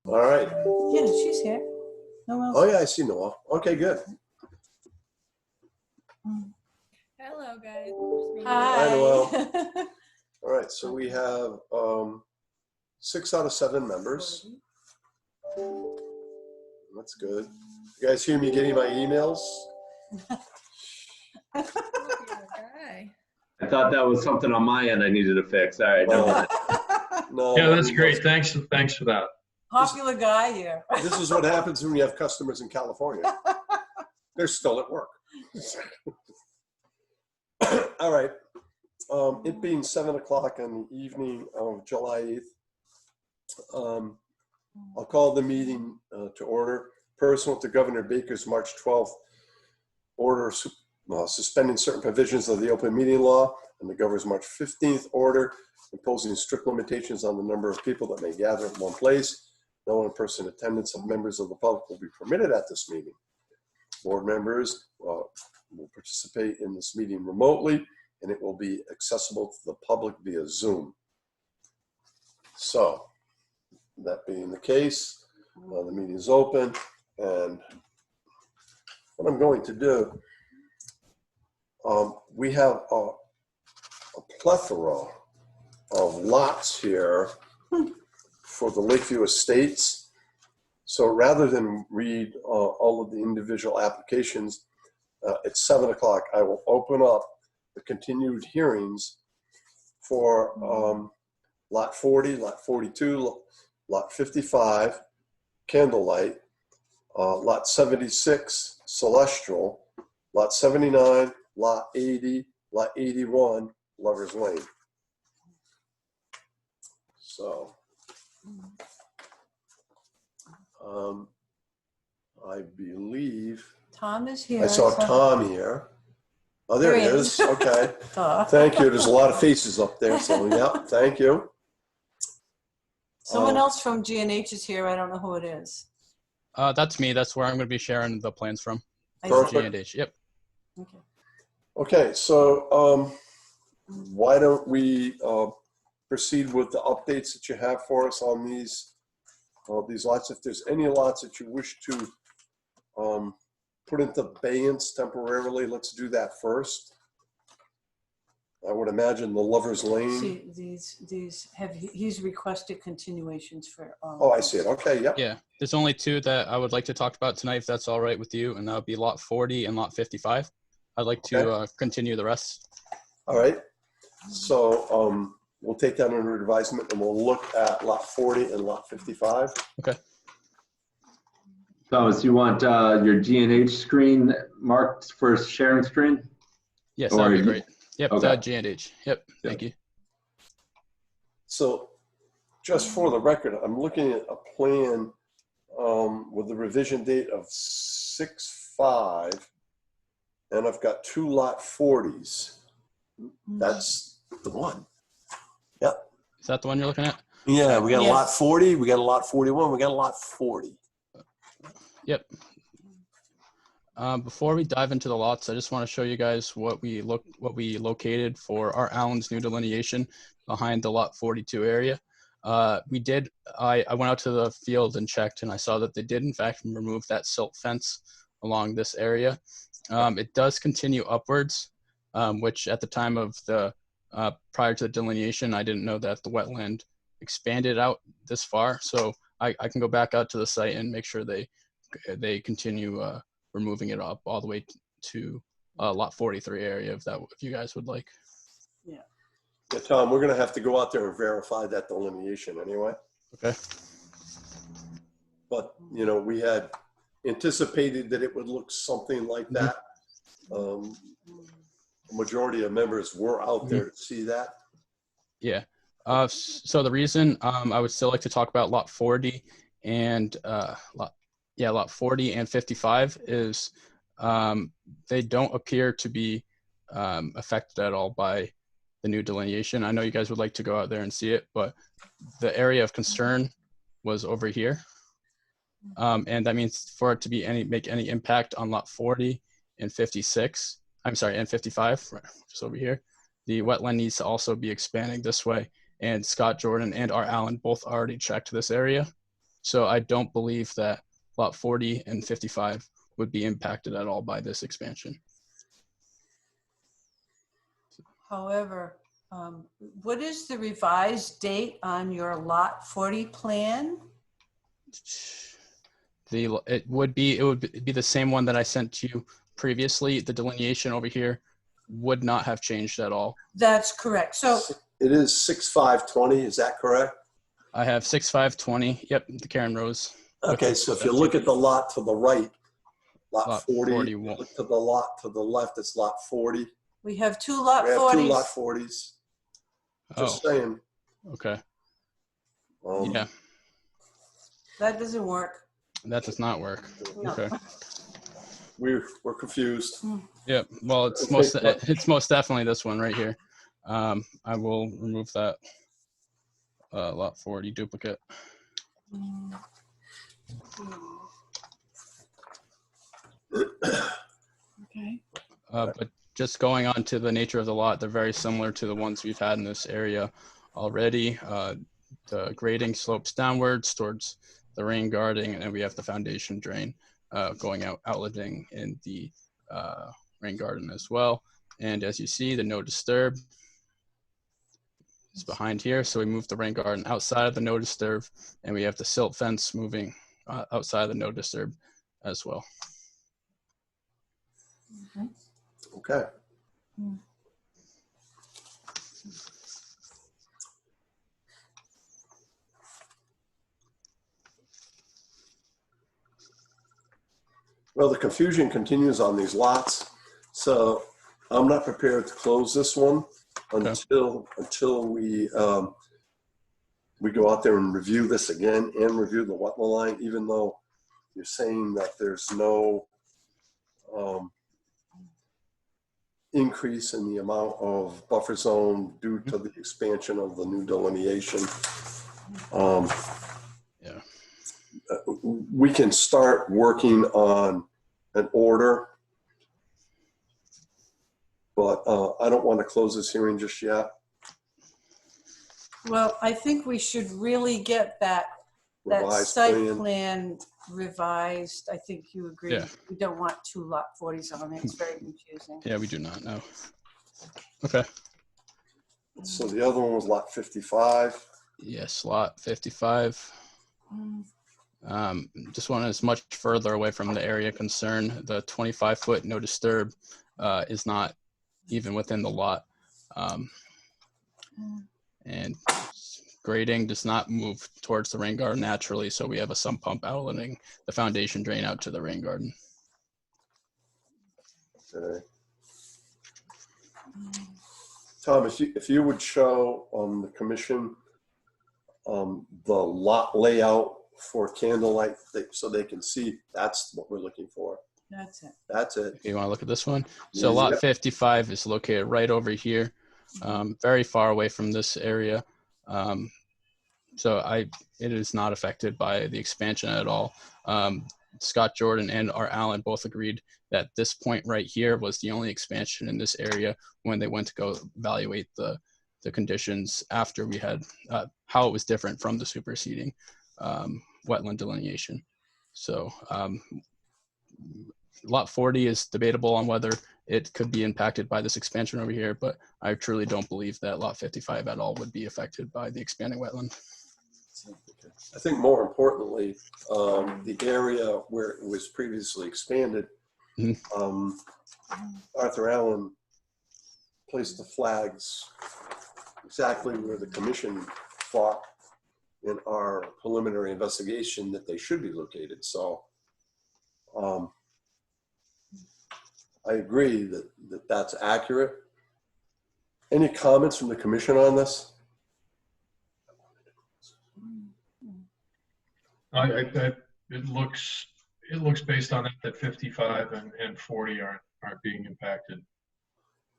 All right. Yeah, she's here. No one else. Oh yeah, I see Noah. Okay, good. Hello, guys. Hi. Hi, Noel. All right, so we have 6 out of 7 members. That's good. You guys hear me getting my emails? Guy. I thought that was something on my end I needed to fix. All right, never mind. No. Yeah, my that's emails- great. Thanks for that. Popular guy here. This is what happens when you have customers in California. They're still at work. All right. It being 7 o'clock on the evening of July 8th, I'll call the meeting to order. Pursuant to Governor Baker's March 12th order suspending certain provisions of the open meeting law and the governor's March 15th order imposing strict limitations on the number of people that may gather in one place. No in-person attendance of members of the public will be permitted at this meeting. Board members will participate in this meeting remotely, and it will be accessible to the public via Zoom. So, that being the case, the meeting is open, and what I'm going to do, we have a plethora of lots here for the Lakeview Estates. So rather than read all of the individual applications, at 7 o'clock, I will open up the continued hearings for Lot 40, Lot 42, Lot 55, Candlelight, Lot 76, Celestial, Lot 79, Lot 80, Lot 81, Lover's Lane. So, I believe Tom is here. I saw Tom here. Oh, there he is. Okay. Duh. Thank you. There's a lot of faces up there. So, yeah, thank you. Someone else from G&H is here. I don't know who it is. That's me. That's where I'm going to be sharing the plans from. Perfect. G&H. Yep. Okay. Okay, so why don't we proceed with the updates that you have for us on these lots. If there's any lots that you wish to put into abeyance temporarily, let's do that first. I would imagine the Lover's Lane. See, he's requested continuations for. Oh, I see it. Okay, yep. Yeah. There's only 2 that I would like to talk about tonight, if that's all right with you, and that would be Lot 40 and Lot 55. I'd like to continue the rest. All right. So we'll take that under advisement and we'll look at Lot 40 and Lot 55. Okay. Thomas, you want your G&H screen marked for sharing screen? Yes, that would be great. Yep, Okay. G&H. Yep, thank you. So just for the record, I'm looking at a plan with the revision date of 6/5, and I've got 2 Lot 40s. That's the one. Yep. Is that the one you're looking at? Yeah, we got a Yes. Lot 40, we got a Lot 41, we got a Lot 40. Yep. Before we dive into the lots, I just want to show you guys what we located for our Allen's new delineation behind the Lot 42 area. I went out to the field and checked, and I saw that they did in fact remove that silt fence along this area. It does continue upwards, which at the time of the prior to the delineation, I didn't know that the wetland expanded out this far. So I can go back out to the site and make sure they continue removing it up all the way to Lot 43 area, if you guys would like. Yeah, Tom, we're going to have to go out there and verify that delineation anyway. Okay. But, you know, we had anticipated that it would look something like that. The majority of members were out there to see that. Yeah. So the reason I would still like to talk about Lot 40 and Lot 40 and 55 is they don't appear to be affected at all by the new delineation. I know you guys would like to go out there and see it, but the area of concern was over here. And that means for it to be make any impact on Lot 40 and 56, I'm sorry, and 55, just over here, the wetland needs to also be expanding this way. And Scott Jordan and R. Allen both already checked this area. So I don't believe that lot 40 and 55 would be impacted at all by this expansion. However, what is the revised date on your lot 40 plan? It would be the same one that I sent to you previously. The delineation over here would not have changed at all. That's correct. So It is 6520, is that correct? I have 6520. Yep, the Karen Rose. Okay, so if you look at the lot to the right, lot 40, 41. look to the lot to the left, it's lot 40. we have two lot We have 40s. two lot 40s. Just saying. Okay. Um, Yeah, That doesn't work. that does not work. No. Okay. We're confused. Yep. Well, it's most definitely this one right here. I will remove that lot 40 duplicate. Okay. But just going on to the nature of the lot, they're very similar to the ones we've had in this area already. The grading slopes downwards towards the rain guarding, and then we have the foundation drain going outletting in the rain garden as well. And as you see, the no disturb is behind here. So we moved the rain garden outside of the no disturb, and we have the silt fence moving outside of the no disturb as well. Okay. Well, the confusion continues on these lots, so I'm not prepared to close this one until we go out there and review this again and review the wetland line, even though you're saying that there's no increase in the amount of buffer zone due to the expansion of the new delineation. We can start working on an order, but I don't want to close this hearing just yet. Well, I think we should really get that Revised site plan revised. I think you agree. Yeah. We don't want two lot 40s on it. It's very confusing. Yeah, we do not know. Okay. So the other one was lot 55. Yes, lot 55. This one is much further away from the area concern. The 25-foot no disturb is not even within the lot. And grading does not move towards the rain garden naturally, so we have a sump pump outletting the foundation drain out to the rain garden. Okay. Tom, if you would show on the commission the lot layout for Candlelight, so they can see that's what we're looking for. That's it. That's it. You want to look at this one? So lot 55 is located right over here, very far away from this area. So it is not affected by the expansion at all. Scott Jordan and R. Allen both agreed that this point right here was the only expansion in this area when they went to go evaluate the conditions after we had how it was different from the superseding wetland delineation. So lot 40 is debatable on whether it could be impacted by this expansion over here, but I truly don't believe that lot 55 at all would be affected by the expanding wetland. I think more importantly, the area where it was previously expanded, Arthur Allen placed the flags exactly where the commission thought in our preliminary investigation that they should be located. So I agree that that's accurate. Any comments from the commission on this? It looks based on that 55 and 40 aren't being impacted.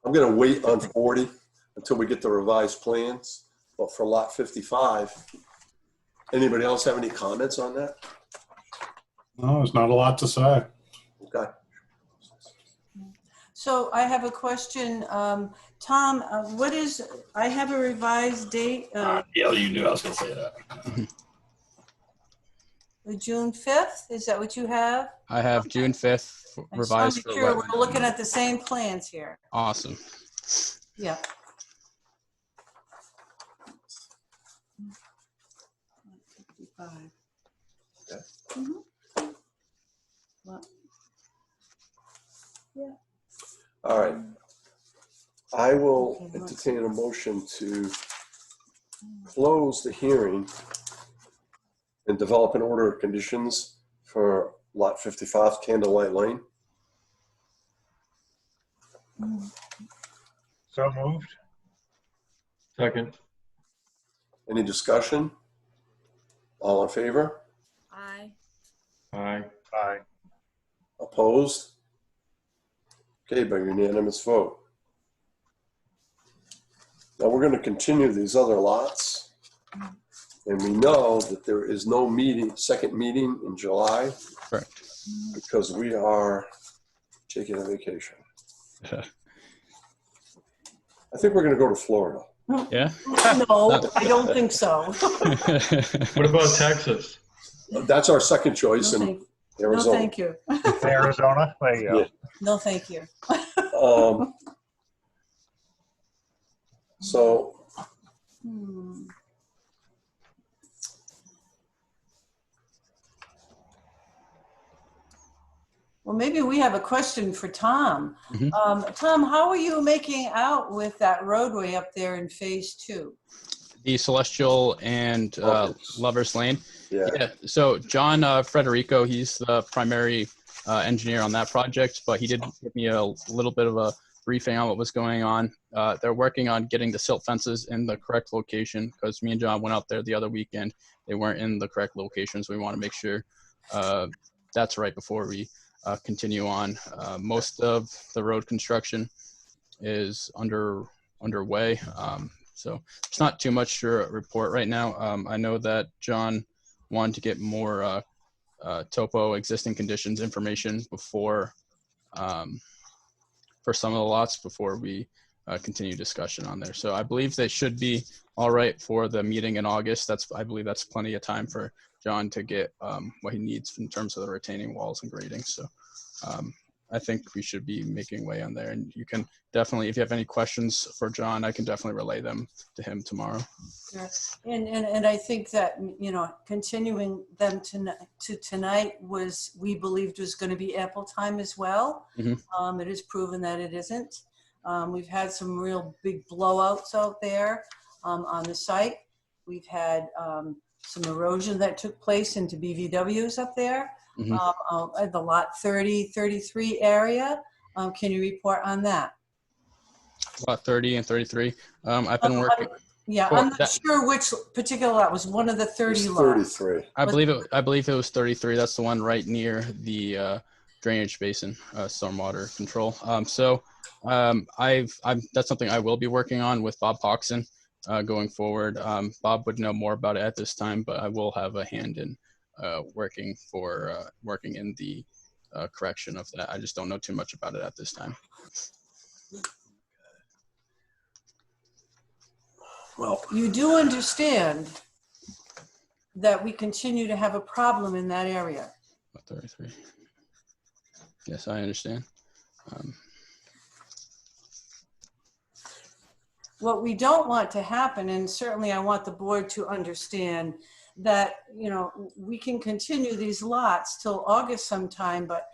I'm going to wait on 40 until we get the revised plans. But for lot 55, anybody else have any comments on that? No, there's not a lot to say. Okay. So I have a question. Tom, I have a revised date. Yeah, you knew I was going to say that. June 5th, is that what you have? I have June 5th I just want revised to for make sure wetland. we're looking at the same plans here. Awesome. Yeah. Okay. Mhm. Well, All right. I will entertain a motion to close the hearing and develop an order of conditions for lot 55 Candlelight Lane. So moved. Second. Any discussion? All in favor? Aye. Aye. Aye. Opposed? Okay, by unanimous vote. Now we're going to continue these other lots. And we know that there is no meeting, second meeting in July Correct. because we are taking a vacation. I think we're going to go to Florida. Yeah. No, I don't think so. What about Texas? That's our second choice No, in thank, no, Arizona. thank you. Arizona. There you go. Yeah. No, thank you. So Hmm. Well, maybe we have a question for Tom. Mhm. Tom, how are you making out with that roadway up there in phase 2? The Celestial and Lover's Lane. yeah, Yeah. So John Frederico, he's the primary engineer on that project, but he did give me a little bit of a briefing on what was going on. They're working on getting the silt fences in the correct location because me and John went out there the other weekend. They weren't in the correct locations. We want to make sure that's right before we continue on. Most of the road construction is underway. So it's not too much to report right now. I know that John wanted to get more topo existing conditions information before for some of the lots before we continue discussion on there. So I believe they should be all right for the meeting in August. I believe that's plenty of time for John to get what he needs in terms of the retaining walls and grading. So I think we should be making way on there. And you can definitely, if you have any questions for John, I can definitely relay them to him tomorrow. Sure. And I think that, continuing them to tonight we believed was going to be ample time as well. Mhm. It is proven that it isn't. We've had some real big blowouts out there on the site. We've had some erosion that took place into BVWs up there. Mhm. The lot 30, 33 area. Can you report on that? Lot 30 and 33. I've been working. Yeah, Well, I'm not sure which particular lot was one of the 30 it's lots. 33. I believe it was 33. That's the one right near the drainage basin, stormwater control. That's something I will be working on with Bob Hoxton going forward. Bob would know more about it at this time, but I will have a hand in working in the correction of that. I just don't know too much about it at this time. Well, You do understand that we continue to have a problem in that area. Lot 33. Yes, I understand. What we don't want to happen, and certainly I want the board to understand that, we can continue these lots till August sometime, but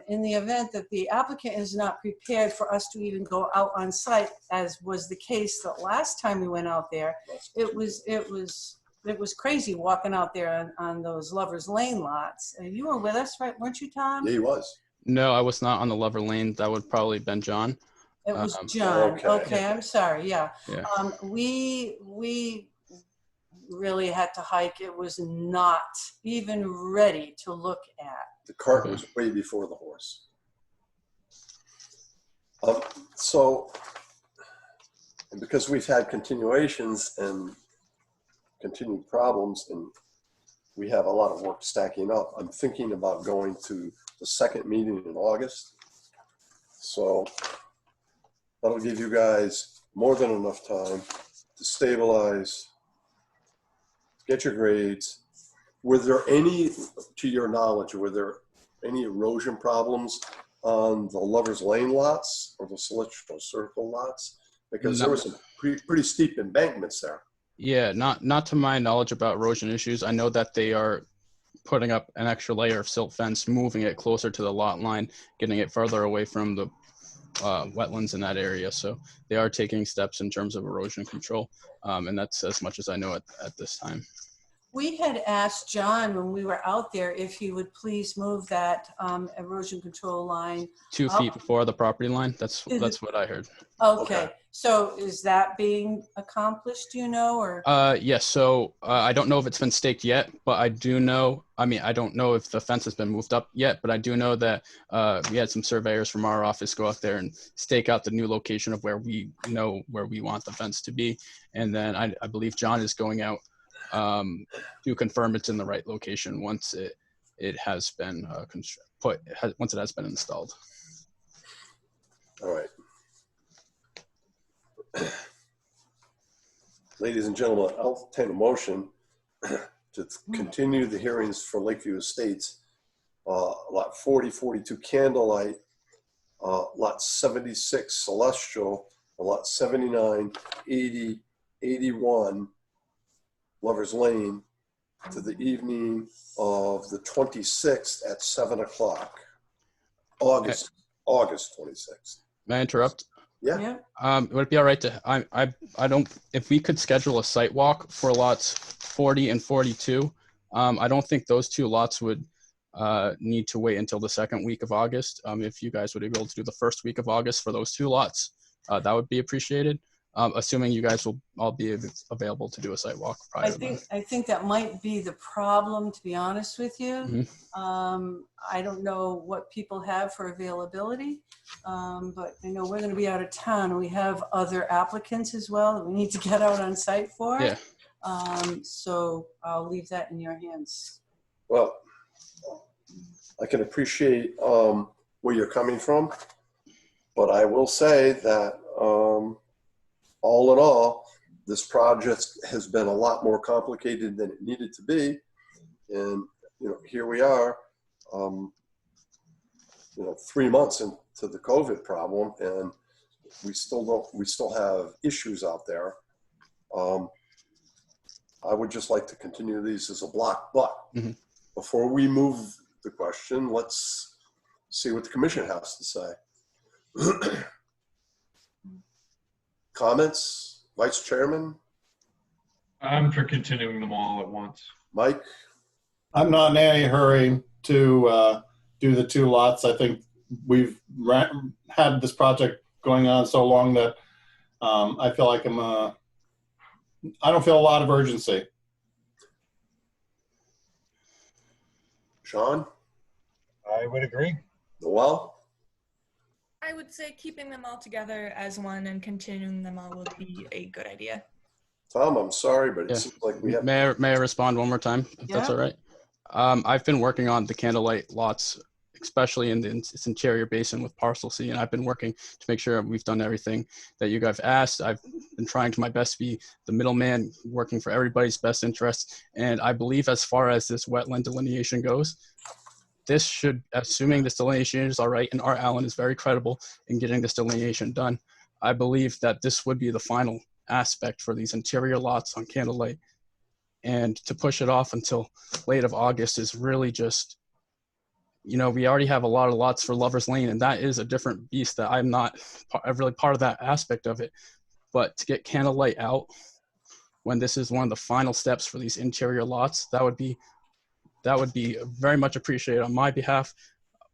in the event that the applicant is not prepared for us to even go out on site, as was the case the last time we went out there, it was crazy walking out there on those Lover's Lane lots. And you were with us, right? Weren't you, Tom? yeah, he was. No, I was not on the Lover Lane. That would probably been John. It was John. okay. Okay, I'm sorry. Yeah. Yeah. We really had to hike. It was not even ready to look at. The cart was way before the horse. And because we've had continuations and continued problems, and we have a lot of work stacking up, I'm thinking about going to the second meeting in August. So that'll give you guys more than enough time to stabilize, get your grades, Were there any, to your knowledge, were there any erosion problems on the Lover's Lane lots or the Celestial Circle lots? Because there No. were some pretty steep embankments there. Yeah, not to my knowledge about erosion issues. I know that they are putting up an extra layer of silt fence, moving it closer to the lot line, getting it further away from the wetlands in that area. So they are taking steps in terms of erosion control. And that's as much as I know at this time. We had asked John when we were out there if he would please move that erosion control line. 2 Up. feet before the property line. That's what I heard. Okay. So is that being accomplished, do you know, or? Yes. So I don't know if it's been staked yet, but I do know, I don't know if the fence has been moved up yet, but I do know that we had some surveyors from our office go out there and stake out the new location of where we know where we want the fence to be. And then I believe John is going out to confirm it's in the right location once it has been once it has been installed. All right. Ladies and gentlemen, I'll entertain a motion to continue the hearings for Lakeview Estates, lot 40, 42 Candlelight, lot 76 Celestial, and lot 79, 80, 81 Lover's Lane to the evening of the 26th at 7 o'clock, August 26th. May I interrupt? Yeah. Would it be all right to, I don't, if we could schedule a site walk for lots 40 and 42, I don't think those two lots would need to wait until the second week of August. If you guys would be able to do the first week of August for those two lots, that would be appreciated. Assuming you guys will all be available to do a site walk prior to then. I think that might be the problem, to be honest with you. Mhm. I don't know what people have for availability, but I know we're going to be out of town, and we have other applicants as well that we need to get out on site for. Yeah. So I'll leave that in your hands. Well, I can appreciate where you're coming from, but I will say that all in all, this project has been a lot more complicated than it needed to be. And, here we are, 3 months into the COVID problem, and we still have issues out there. I would just like to continue these as a block, but before we move the question, let's see what the commission has to say. Comments, Vice Chairman? I'm for continuing them all at once. Mike? I'm not in any hurry to do the two lots. I think we've had this project going on so long that I feel like I don't feel a lot of urgency. Sean? I would agree. Noel? I would say keeping them all together as one and continuing them all would be a good idea. Tom, I'm sorry, but it Yeah. seems like we have... May I respond one more time, if that's Yeah. all right? I've been working on the Candlelight lots, especially in its interior basin with parcel C, and I've been working to make sure we've done everything that you guys asked. I've been trying to my best to be the middleman, working for everybody's best interests. And I believe as far as this wetland delineation goes, this should, assuming this delineation is all right, and Art Allen is very credible in getting this delineation done, I believe that this would be the final aspect for these interior lots on Candlelight. And to push it off until late of August is really just, we already have a lot of lots for Lover's Lane, and that is a different beast that I'm not really part of that aspect of it. But to get Candlelight out when this is one of the final steps for these interior lots, that would be very much appreciated on my behalf.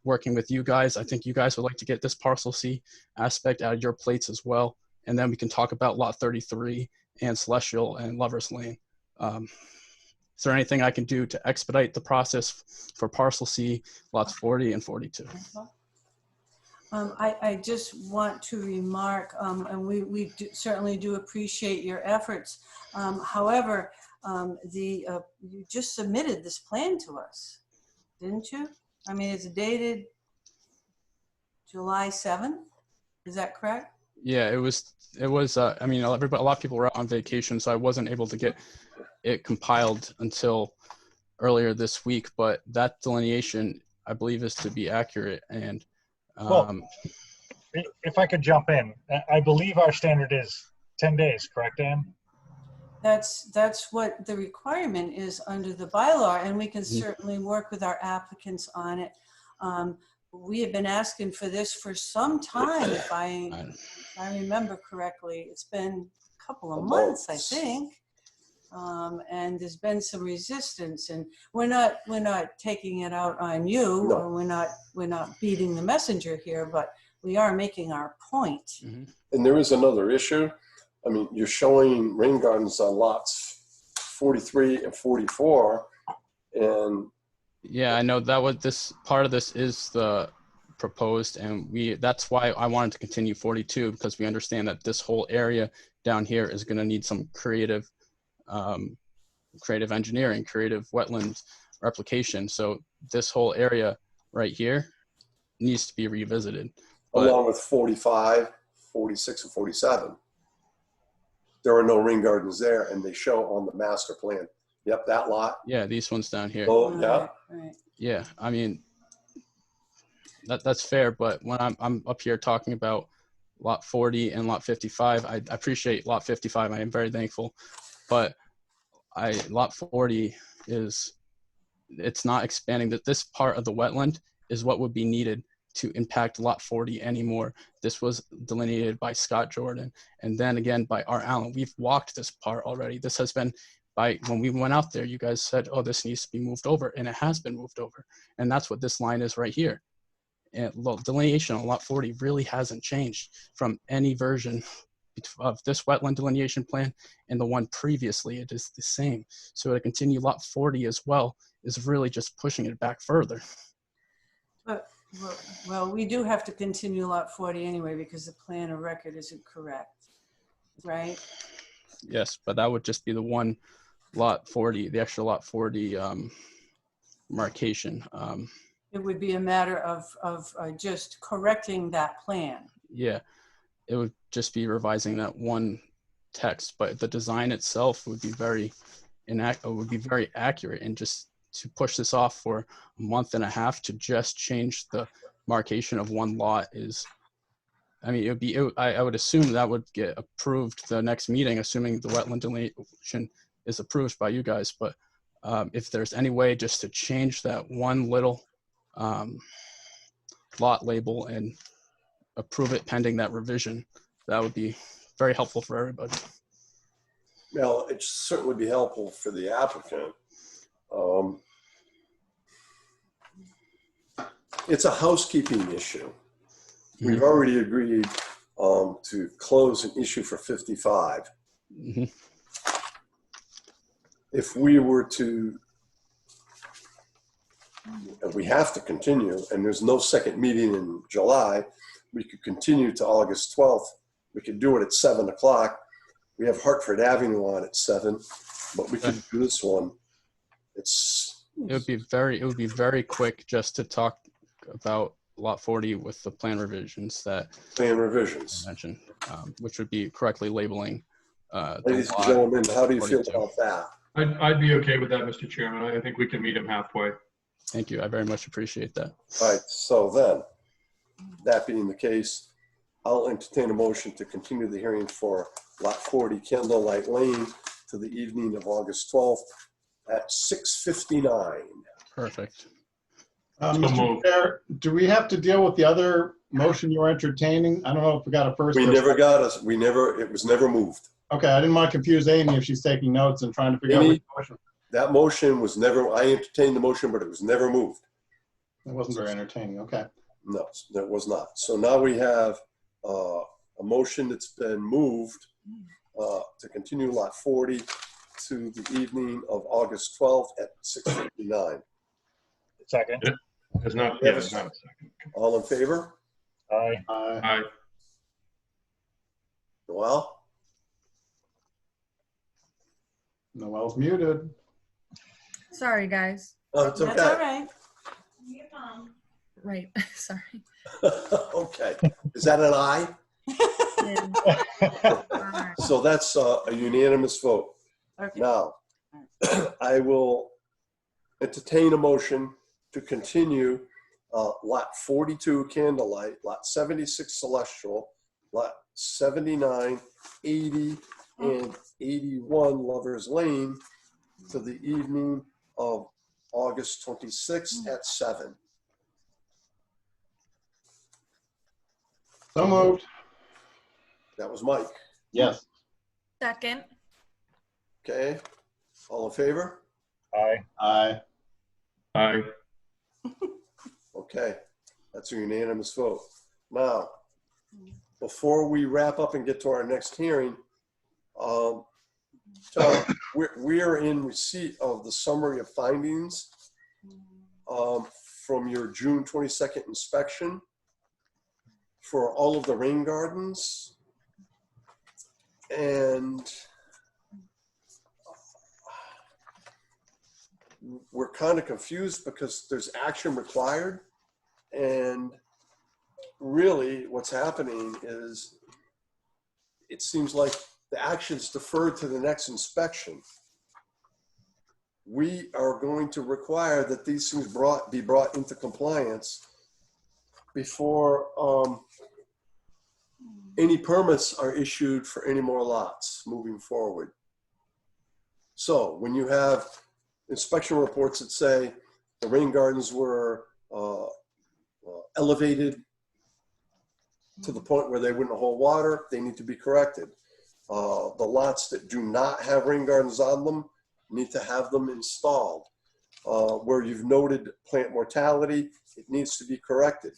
Working with you guys, I think you guys would like to get this parcel C aspect out of your plates as well. And then we can talk about lot 33 and Celestial and Lover's Lane. Is there anything I can do to expedite the process for parcel C, lots 40 and 42? I just want to remark, and we certainly do appreciate your efforts. However, you just submitted this plan to us, didn't you? I mean, it's dated July 7th. Is that correct? Yeah, it was. A lot of people were out on vacation, so I wasn't able to get it compiled until earlier this week, but that delineation, I believe, is to be accurate. And Well, if I could jump in, I believe our standard is 10 days, correct, Ann? That's what the requirement is under the bylaw, and we can Mhm. certainly work with our applicants on it. We have been asking for this for some time, if I remember correctly. It's been a couple of months, I think. And there's been some resistance, and we're not taking it out on you, No. or we're not beating the messenger here, but we are making our point. Mhm. And there is another issue. I mean, you're showing rain gardens on lots 43 and 44, and Yeah, I know that was this part of this is the proposed, and that's why I wanted to continue 42, because we understand that this whole area down here is going to need some creative engineering, creative wetland replication. So this whole area right here needs to be revisited. But along with 45, 46, and 47. There are no rain gardens there, and they show on the master plan. Yep, that lot. yeah, these ones down here. Oh, yeah. Right. Yeah, I mean, that's fair, but when I'm up here talking about lot 40 and lot 55, I appreciate lot 55. I am very thankful, but lot 40 it's not expanding. That this part of the wetland is what would be needed to impact lot 40 anymore. This was delineated by Scott Jordan, and then again by Art Allen. We've walked this part already. This has been when we went out there, you guys said, oh, this needs to be moved over, and it has been moved over. And that's what this line is right here. And delineation on lot 40 really hasn't changed from any version of this wetland delineation plan and the one previously. It is the same. So to continue lot 40 as well is really just pushing it back further. But, well, we do have to continue lot 40 anyway, because the plan of record isn't correct, right? Yes, but that would just be the one lot 40, the extra lot 40 marcation. It would be a matter of just correcting that plan. Yeah, it would just be revising that one text, but the design itself would be very accurate. And just to push this off for a month and a half to just change the marcation of one lot is, I mean, I would assume that would get approved the next meeting, assuming the wetland delineation is approved by you guys. But if there's any way just to change that one little lot label and approve it pending that revision, that would be very helpful for everybody. Well, it certainly would be helpful for the applicant. It's a housekeeping issue. We've already agreed to close an issue for 55. Mm-hmm. If we were to, we have to continue, and there's no second meeting in July, we could continue to August 12th. We could do it at 7 o'clock. We have Hartford Avenue on at 7, but we could do this one. It would be very quick just to talk about lot 40 with the plan revisions that plan I revisions. mentioned, which would be correctly labeling. Ladies and gentlemen, how do you feel about that? I'd be okay with that, Mr. Chairman. I think we can meet him halfway. Thank you. I very much appreciate that. All right, so then, that being the case, I'll entertain a motion to continue the hearing for lot 40 Candlelight Lane to the evening of August 12th at 6:59. Perfect. Mr. Chair, do we have to deal with the other motion you're entertaining? I don't know if we got a first. It was never moved. Okay, I didn't want to confuse Amy if she's taking notes and trying to figure out which motion. That motion was never, I entertained the motion, but it was never moved. It wasn't very entertaining, okay. No, that was not. So now we have a motion that's been moved to continue lot 40 to the evening of August 12th at 6:59. Second. It's not a second. All in favor? Aye. Aye. Noel? Noel's muted. Sorry, guys. Oh, it's That's all okay. right. Right. Sorry. Okay. Is that an aye? Alright. So that's a unanimous vote. Okay. Now, I will entertain a motion to continue lot 42 Candlelight, lot 76 Celestial, lot 79, 80, and 81 Lovers Lane to the evening of August 26th at 7. So moved. That was Mike. Yes. Second. Okay, all in favor? Aye. Aye. Aye. Okay, that's a unanimous vote. Now, before we wrap up and get to our next hearing, Tom, we're in receipt of the summary of findings from your June 22nd inspection for all of the rain gardens. And we're kind of confused because there's action required. And really what's happening is it seems like the action's deferred to the next inspection. We are going to require that these things be brought into compliance before any permits are issued for any more lots moving forward. So when you have inspection reports that say the rain gardens were elevated to the point where they wouldn't hold water, they need to be corrected. The lots that do not have rain gardens on them need to have them installed. Where you've noted plant mortality, it needs to be corrected.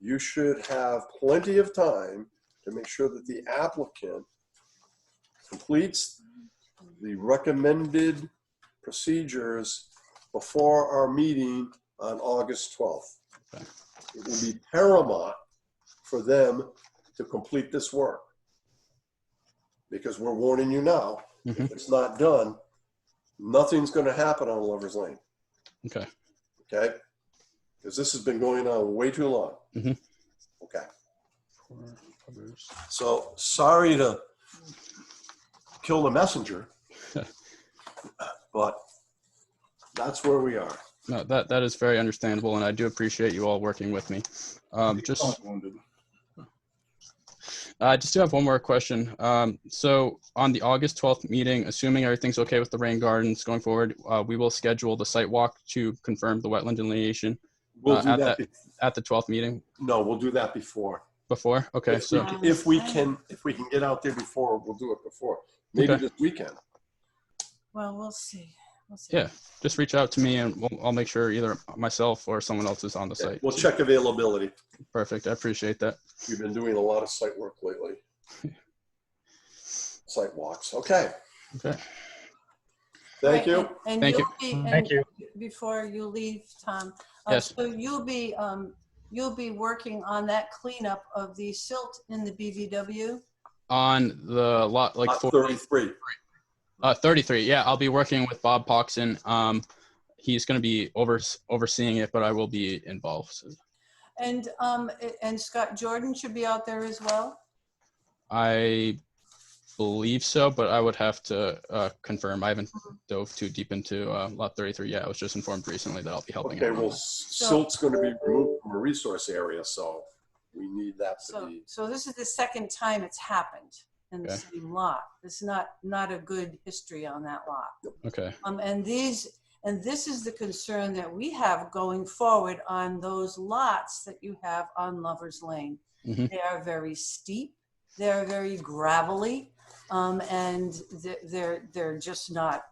You should have plenty of time to make sure that the applicant completes the recommended procedures before our meeting on August 12th. Okay. It will be paramount for them to complete this work, because we're warning you now, if it's not done, nothing's going to happen on Lover's Lane. Okay. Okay? Because this has been going on way too long. Okay. So sorry to kill the messenger, but that's where we are. No, that is very understandable, and I do appreciate you all working with me. I just do have one more question. So on the August 12th meeting, assuming everything's okay with the rain gardens going forward, we will schedule the site walk to confirm the wetland delineation We'll do that. at the 12th meeting. No, we'll do that before. Before? Okay. If we can get out there before, we'll do it before. Maybe this weekend. Well, we'll see. We'll see. Yeah, just reach out to me and I'll make sure either myself or someone else is on the site. We'll check availability. Perfect. I appreciate that. We've been doing a lot of site work lately. Site walks. Okay. Okay. Thank you. And Thank you. Thank you. Before you leave, Tom. Yes. So you'll be working on that cleanup of the silt in the BVW? On the lot, like 33. 33. Yeah, I'll be working with Bob Poxon. He's going to be overseeing it, but I will be involved. So. And Scott Jordan should be out there as well? I believe so, but I would have to confirm. I haven't dove too deep into lot 33 yet. I was just informed recently that I'll be helping. Okay, well, silt's going to be removed from a resource area, so we need that to be. So this is the second time it's happened in the same lot. It's not a good history on that lot. Okay. And this is the concern that we have going forward on those lots that you have on Lover's Lane. They are very steep. They're very gravelly, and they're just not.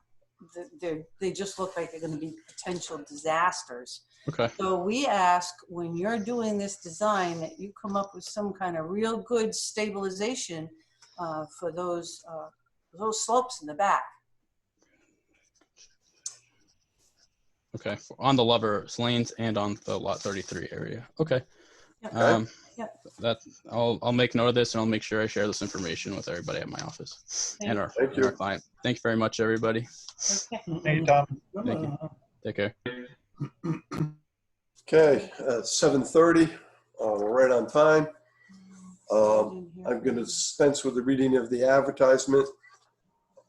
They just look like they're going to be potential disasters. Okay. So we ask, when you're doing this design, that you come up with some kind of real good stabilization for those slopes in the back. Okay, on the Lover's Lanes and on the lot 33 area. Okay. That I'll make note of this, and I'll make sure I share this information with everybody at my office and our client. Thank you very much, everybody. Okay. Hey, Tom. Thank you. Take care. Okay, 7:30. We're right on time. I'm going to dispense with the reading of the advertisement.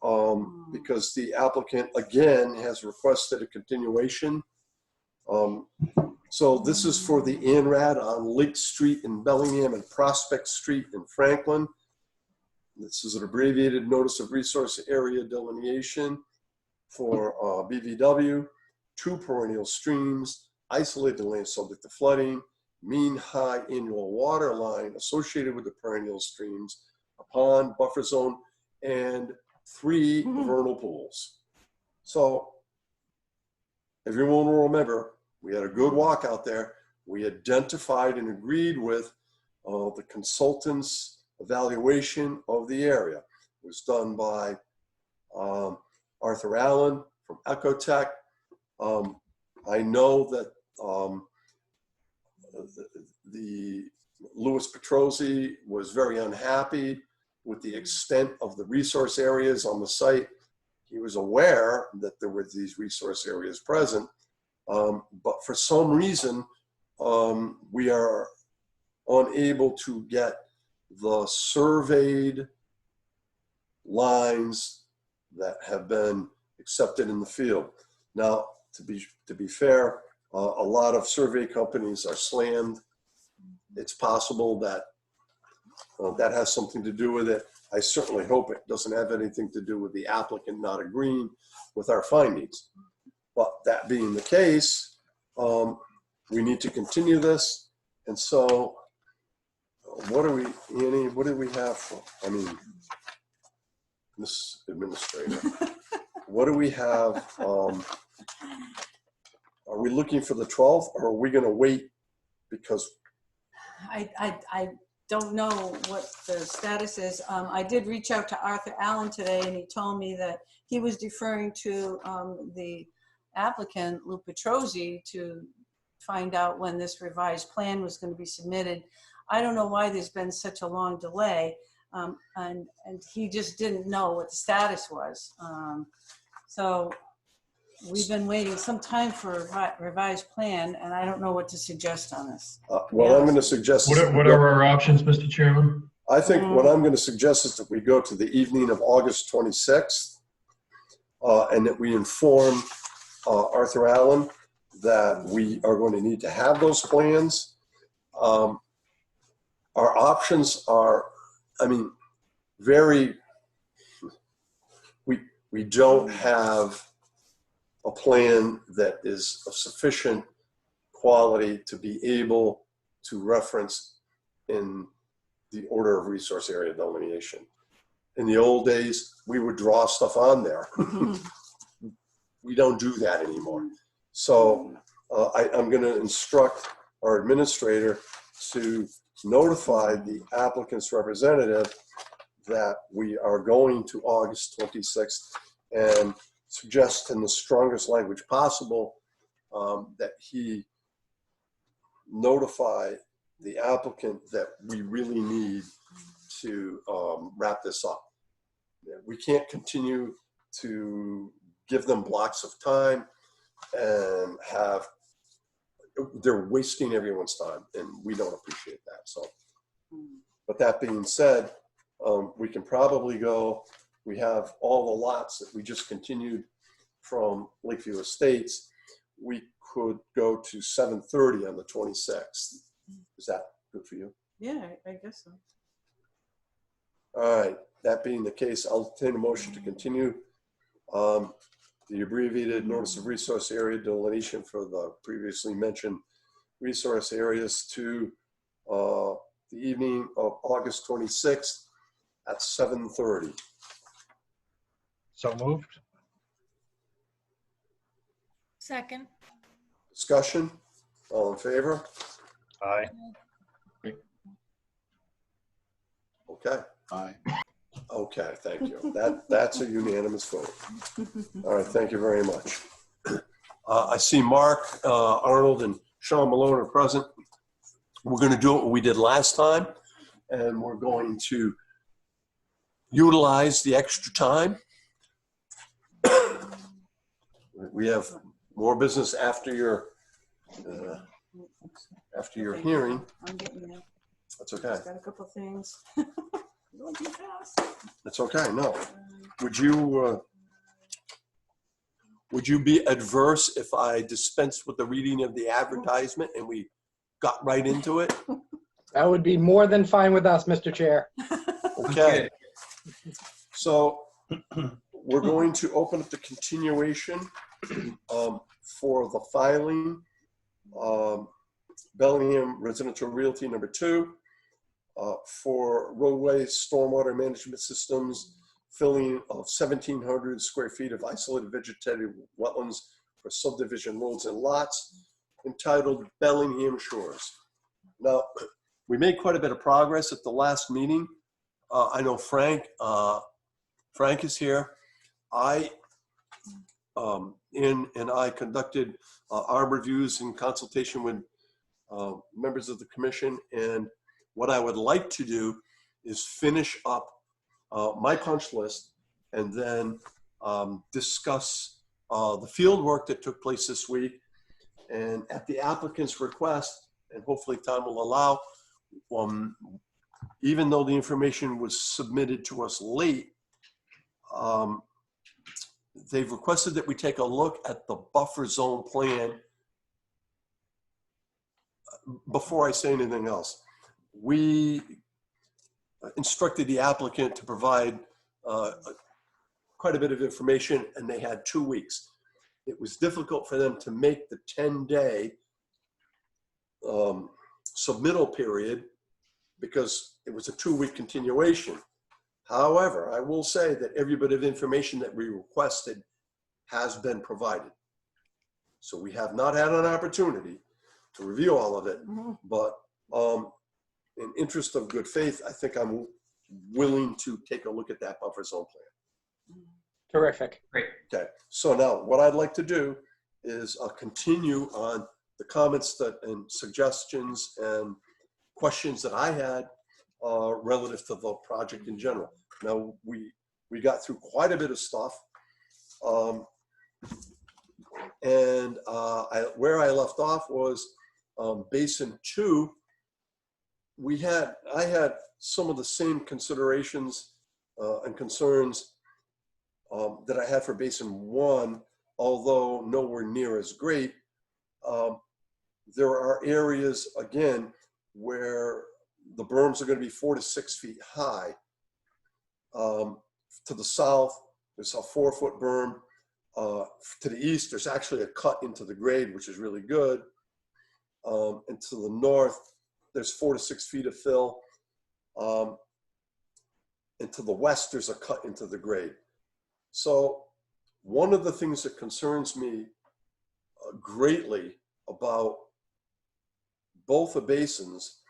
because the applicant, again, has requested a continuation. So this is for the ANRAD on Lake Street in Bellingham and Prospect Street in Franklin. This is an abbreviated notice of resource area delineation for BVW, 2 perennial streams, isolated land subject to flooding, mean high annual water line associated with the perennial streams, a pond, buffer zone, and 3 vernal pools. So everyone will remember, we had a good walk out there. We identified and agreed with the consultant's evaluation of the area. It was done by Arthur Allen from Ecotech. I know that the Louis Petrosi was very unhappy with the extent of the resource areas on the site. He was aware that there were these resource areas present, but for some reason, we are unable to get the surveyed lines that have been accepted in the field. Now, to be fair, a lot of survey companies are slammed. It's possible that that has something to do with it. I certainly hope it doesn't have anything to do with the applicant not agreeing with our findings. But that being the case, we need to continue this. And so what do we, Annie, what do we have for, I mean, Miss Administrator, what do we have? Are we looking for the 12th, or are we going to wait because? I don't know what the status is. I did reach out to Arthur Allen today, and he told me that he was deferring to the applicant, Lou Petrosi, to find out when this revised plan was going to be submitted. I don't know why there's been such a long delay, and he just didn't know what the status was. So we've been waiting some time for a revised plan, and I don't know what to suggest on this. Well, I'm going to suggest. What are our options, Mr. Chairman? I think what I'm going to suggest is that we go to the evening of August 26th, and that we inform Arthur Allen that we are going to need to have those plans. Our options are, I mean, we don't have a plan that is of sufficient quality to be able to reference in the order of resource area delineation. In the old days, we would draw stuff on there. We don't do that anymore. So I'm going to instruct our administrator to notify the applicant's representative that we are going to August 26th and suggest in the strongest language possible that he notify the applicant that we really need to wrap this up. We can't continue to give them blocks of time and they're wasting everyone's time, and we don't appreciate that. So, but that being said, we can probably go, we have all the lots that we just continued from Lakeview Estates. We could go to 7:30 on the 26th. Is that good for you? Yeah, I guess so. All right, that being the case, I'll entertain a motion to continue the abbreviated notice of resource area delineation for the previously mentioned resource areas to the evening of August 26th at 7:30. So moved. Second. Discussion, all in favor? Aye. Okay. Aye. Okay, thank you. That's a unanimous vote. All right, thank you very much. I see Mark, Arnold, and Sean Malone are present. We're going to do what we did last time, and we're going to utilize the extra time. We have more business after your hearing. I'm getting there. That's okay. Just got a couple things. Going too fast. That's okay. No. Would you be adverse if I dispensed with the reading of the advertisement and we got right into it? That would be more than fine with us, Mr. Chair. Okay. So we're going to open up the continuation for the filing. Bellingham Residential Realty number 2 for roadway stormwater management systems, filling of 1,700 square feet of isolated vegetative wetlands for subdivision roads and lots, entitled Bellingham Shores. Now, we made quite a bit of progress at the last meeting. I know Frank is here. I conducted our reviews in consultation with members of the commission, and what I would like to do is finish up my punch list and then discuss the field work that took place this week. And at the applicant's request, and hopefully time will allow, even though the information was submitted to us late, they've requested that we take a look at the buffer zone plan. Before I say anything else, we instructed the applicant to provide quite a bit of information, and they had 2 weeks. It was difficult for them to make the 10-day submittal period because it was a 2-week continuation. However, I will say that every bit of information that we requested has been provided. So we have not had an opportunity to review all of it, but in interest of good faith, I think I'm willing to take a look at that buffer zone plan. Terrific. Great. Okay, so now what I'd like to do is continue on the comments and suggestions and questions that I had relative to the project in general. Now, we got through quite a bit of stuff, and where I left off was Basin 2. I had some of the same considerations and concerns that I had for Basin 1, although nowhere near as great. There are areas, again, where the berms are going to be 4 to 6 feet high. To the south, there's a 4-foot berm. To the east, there's actually a cut into the grade, which is really good. And to the north, there's 4 to 6 feet of fill. And to the west, there's a cut into the grade. So one of the things that concerns me greatly about both the basins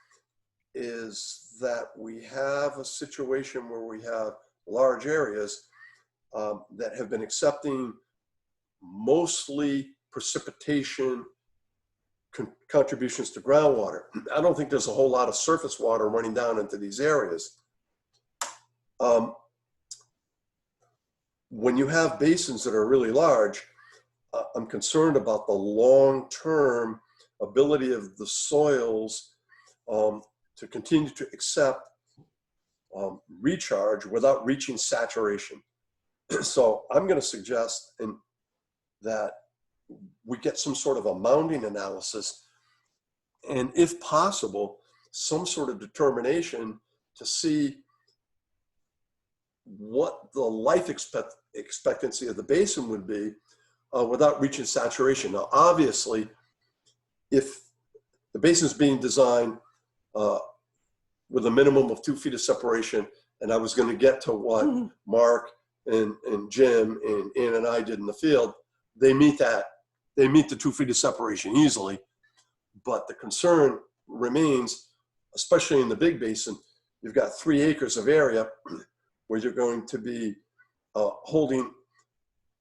is that we have a situation where we have large areas that have been accepting mostly precipitation contributions to groundwater. I don't think there's a whole lot of surface water running down into these areas. When you have basins that are really large, I'm concerned about the long-term ability of the soils to continue to accept recharge without reaching saturation. So I'm going to suggest that we get some sort of a mounding analysis, and if possible, some sort of determination to see what the life expectancy of the basin would be without reaching saturation. Now, obviously, if the basin is being designed with a minimum of 2 feet of separation, and I was going to get to what Mark and Jim and Ann and I did in the field, they meet that. They meet the 2 feet of separation easily. But the concern remains, especially in the big basin, you've got 3 acres of area where you're going to be holding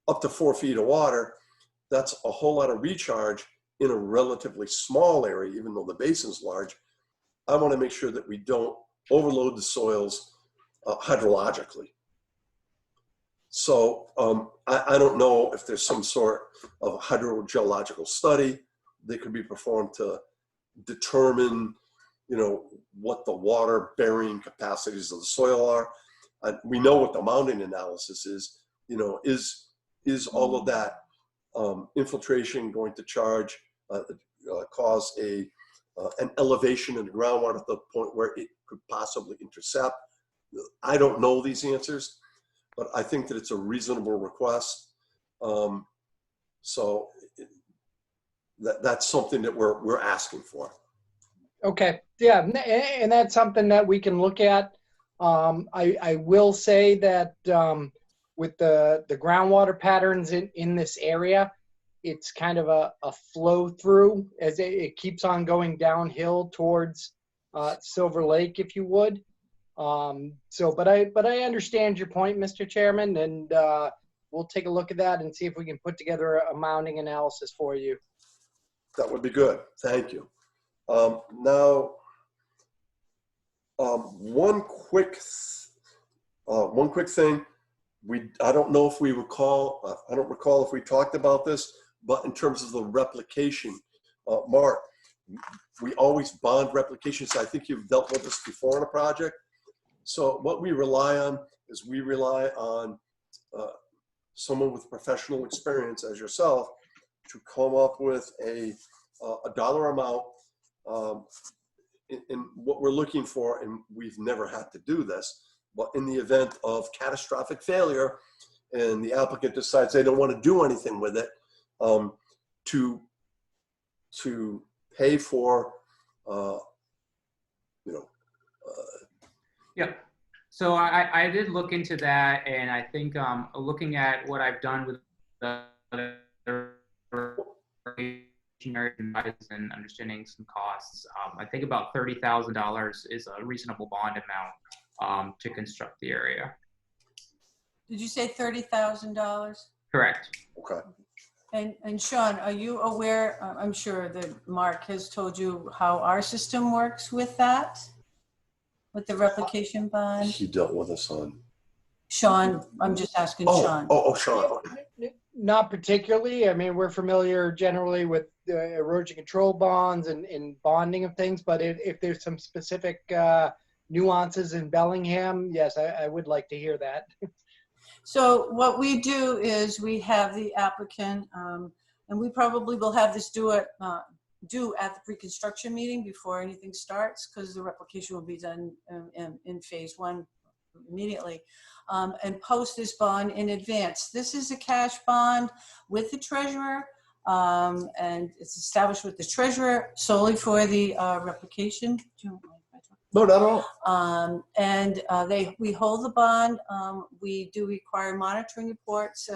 up to 4 feet of water. That's a whole lot of recharge in a relatively small area, even though the basin's large. I want to make sure that we don't overload the soils hydrologically. So I don't know if there's some sort of hydrogeological study that could be performed to determine what the water bearing capacities of the soil are. We know what the mounting analysis is. Is all of that infiltration going to cause an elevation in the groundwater to the point where it could possibly intercept? I don't know these answers, but I think that it's a reasonable request. So that's something that we're asking for. Okay, yeah, and that's something that we can look at. I will say that with the groundwater patterns in this area, it's kind of a flow through as it keeps on going downhill towards Silver Lake, if you would. But I understand your point, Mr. Chairman, and we'll take a look at that and see if we can put together a mounting analysis for you. That would be good. Thank you. Now, one quick thing. I don't know if we recall. I don't recall if we talked about this, but in terms of the replication, Mark, we always bond replications. I think you've dealt with this before on a project. So what we rely on is someone with professional experience as yourself to come up with a dollar amount. In what we're looking for, and we've never had to do this, but in the event of catastrophic failure and the applicant decides they don't want to do anything with it, to pay for, Yeah. So I did look into that, and I think looking at what I've done with the and understanding some costs, I think about $30,000 is a reasonable bond amount to construct the area. Did you say $30,000? Correct. Okay. And Sean, are you aware, I'm sure that Mark has told you how our system works with that, with the replication bond? He dealt with us on. Sean, I'm just asking Sean. Sean. Not particularly. I mean, we're familiar generally with erosion control bonds and bonding of things, but if there's some specific nuances in Bellingham, yes, I would like to hear that. So what we do is we have the applicant, and we probably will have this due at the pre-construction meeting before anything starts, because the replication will be done in phase one immediately, and post this bond in advance. This is a cash bond with the treasurer, and it's established with the treasurer solely for the replication. No, not at all. And we hold the bond. We do require monitoring reports.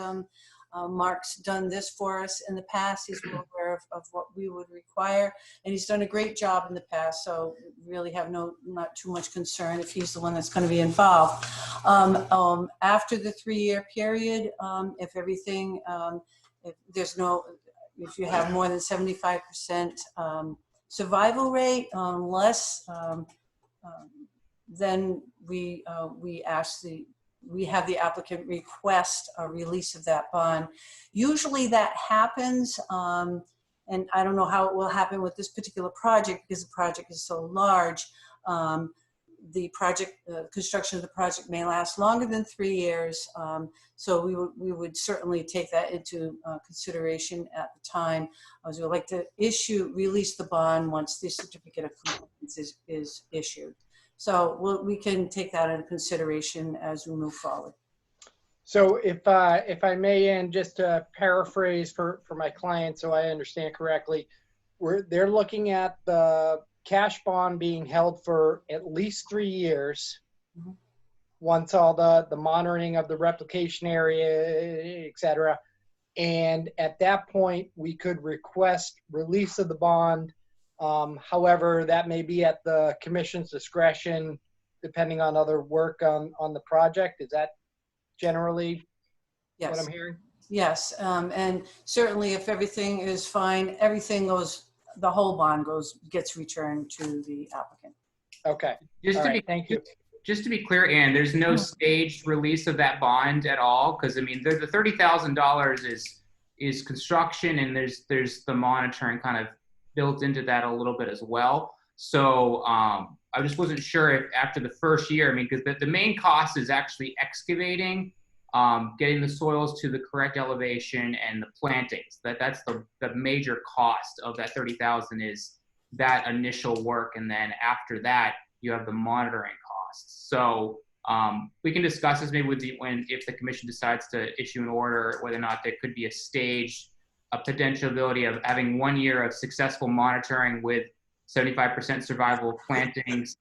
Mark's done this for us in the past. He's well aware of what we would require, and he's done a great job in the past. So really have not too much concern if he's the one that's going to be involved. After the 3-year period, if everything, if you have more than 75% survival rate, then we have the applicant request a release of that bond. Usually that happens, and I don't know how it will happen with this particular project because the project is so large. The construction of the project may last longer than 3 years, so we would certainly take that into consideration at the time, as we would like to release the bond once the certificate of compliance is issued. So we can take that into consideration as we move forward. So if I may, and just to paraphrase for my client so I understand correctly, they're looking at the cash bond being held for at least 3 years. Mm-hmm. Once all the monitoring of the replication area, et cetera. And at that point, we could request release of the bond. However, that may be at the commission's discretion, depending on other work on the project. Is that generally what I'm hearing? Yes, and certainly if everything is fine, the whole bond gets returned to the applicant. Okay. Thank you. Just to be clear, Ann, there's no staged release of that bond at all, because I mean, the $30,000 is construction, and there's the monitoring kind of built into that a little bit as well. So I just wasn't sure if after the first year, I mean, because the main cost is actually excavating, getting the soils to the correct elevation and the plantings. That's the major cost of that 30,000 is that initial work. And then after that, you have the monitoring costs. So we can discuss this maybe if the commission decides to issue an order, whether or not there could be a potential ability of having 1 year of successful monitoring with 75% survival of plantings.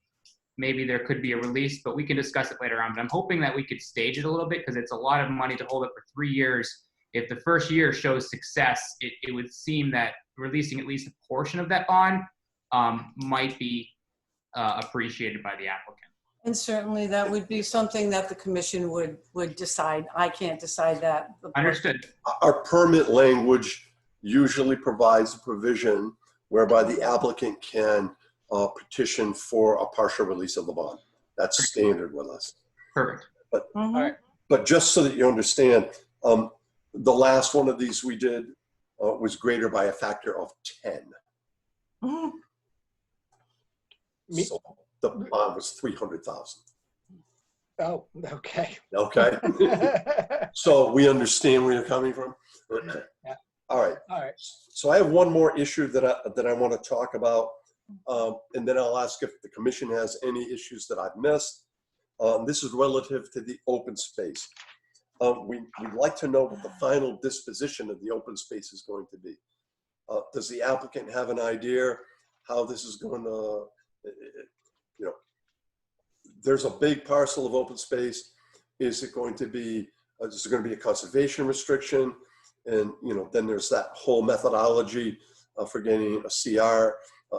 Maybe there could be a release, but we can discuss it later on. But I'm hoping that we could stage it a little bit because it's a lot of money to hold it for 3 years. If the first year shows success, it would seem that releasing at least a portion of that bond might be appreciated by the applicant. And certainly that would be something that the commission would decide. I can't decide that. Understood. Our permit language usually provides a provision whereby the applicant can petition for a partial release of the bond. That's standard with us. Perfect. But, All right. but just so that you understand, the last one of these we did was greater by a factor of 10. Mhm. So the bond was 300,000. Oh, okay. Okay. So we understand where you're coming from. Yeah. All right. All right. So I have one more issue that I want to talk about, and then I'll ask if the commission has any issues that I've missed. This is relative to the open space. We'd like to know what the final disposition of the open space is going to be. Does the applicant have an idea how this is going to, there's a big parcel of open space. Is it going to be, is there going to be a conservation restriction? And, then there's that whole methodology for getting a CR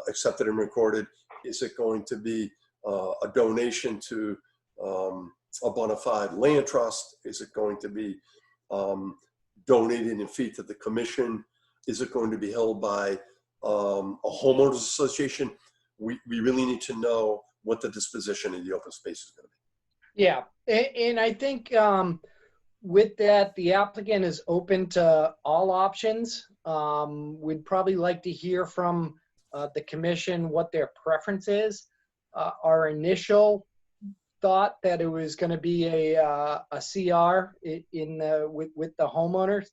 accepted and recorded. Is it going to be a donation to a bona fide land trust? Is it going to be donated in fee to the commission? Is it going to be held by a homeowners association? We really need to know what the disposition of the open space is going to be. Yeah, and I think with that, the applicant is open to all options. We'd probably like to hear from the commission what their preference is. Our initial thought that it was going to be a CR with the homeowners,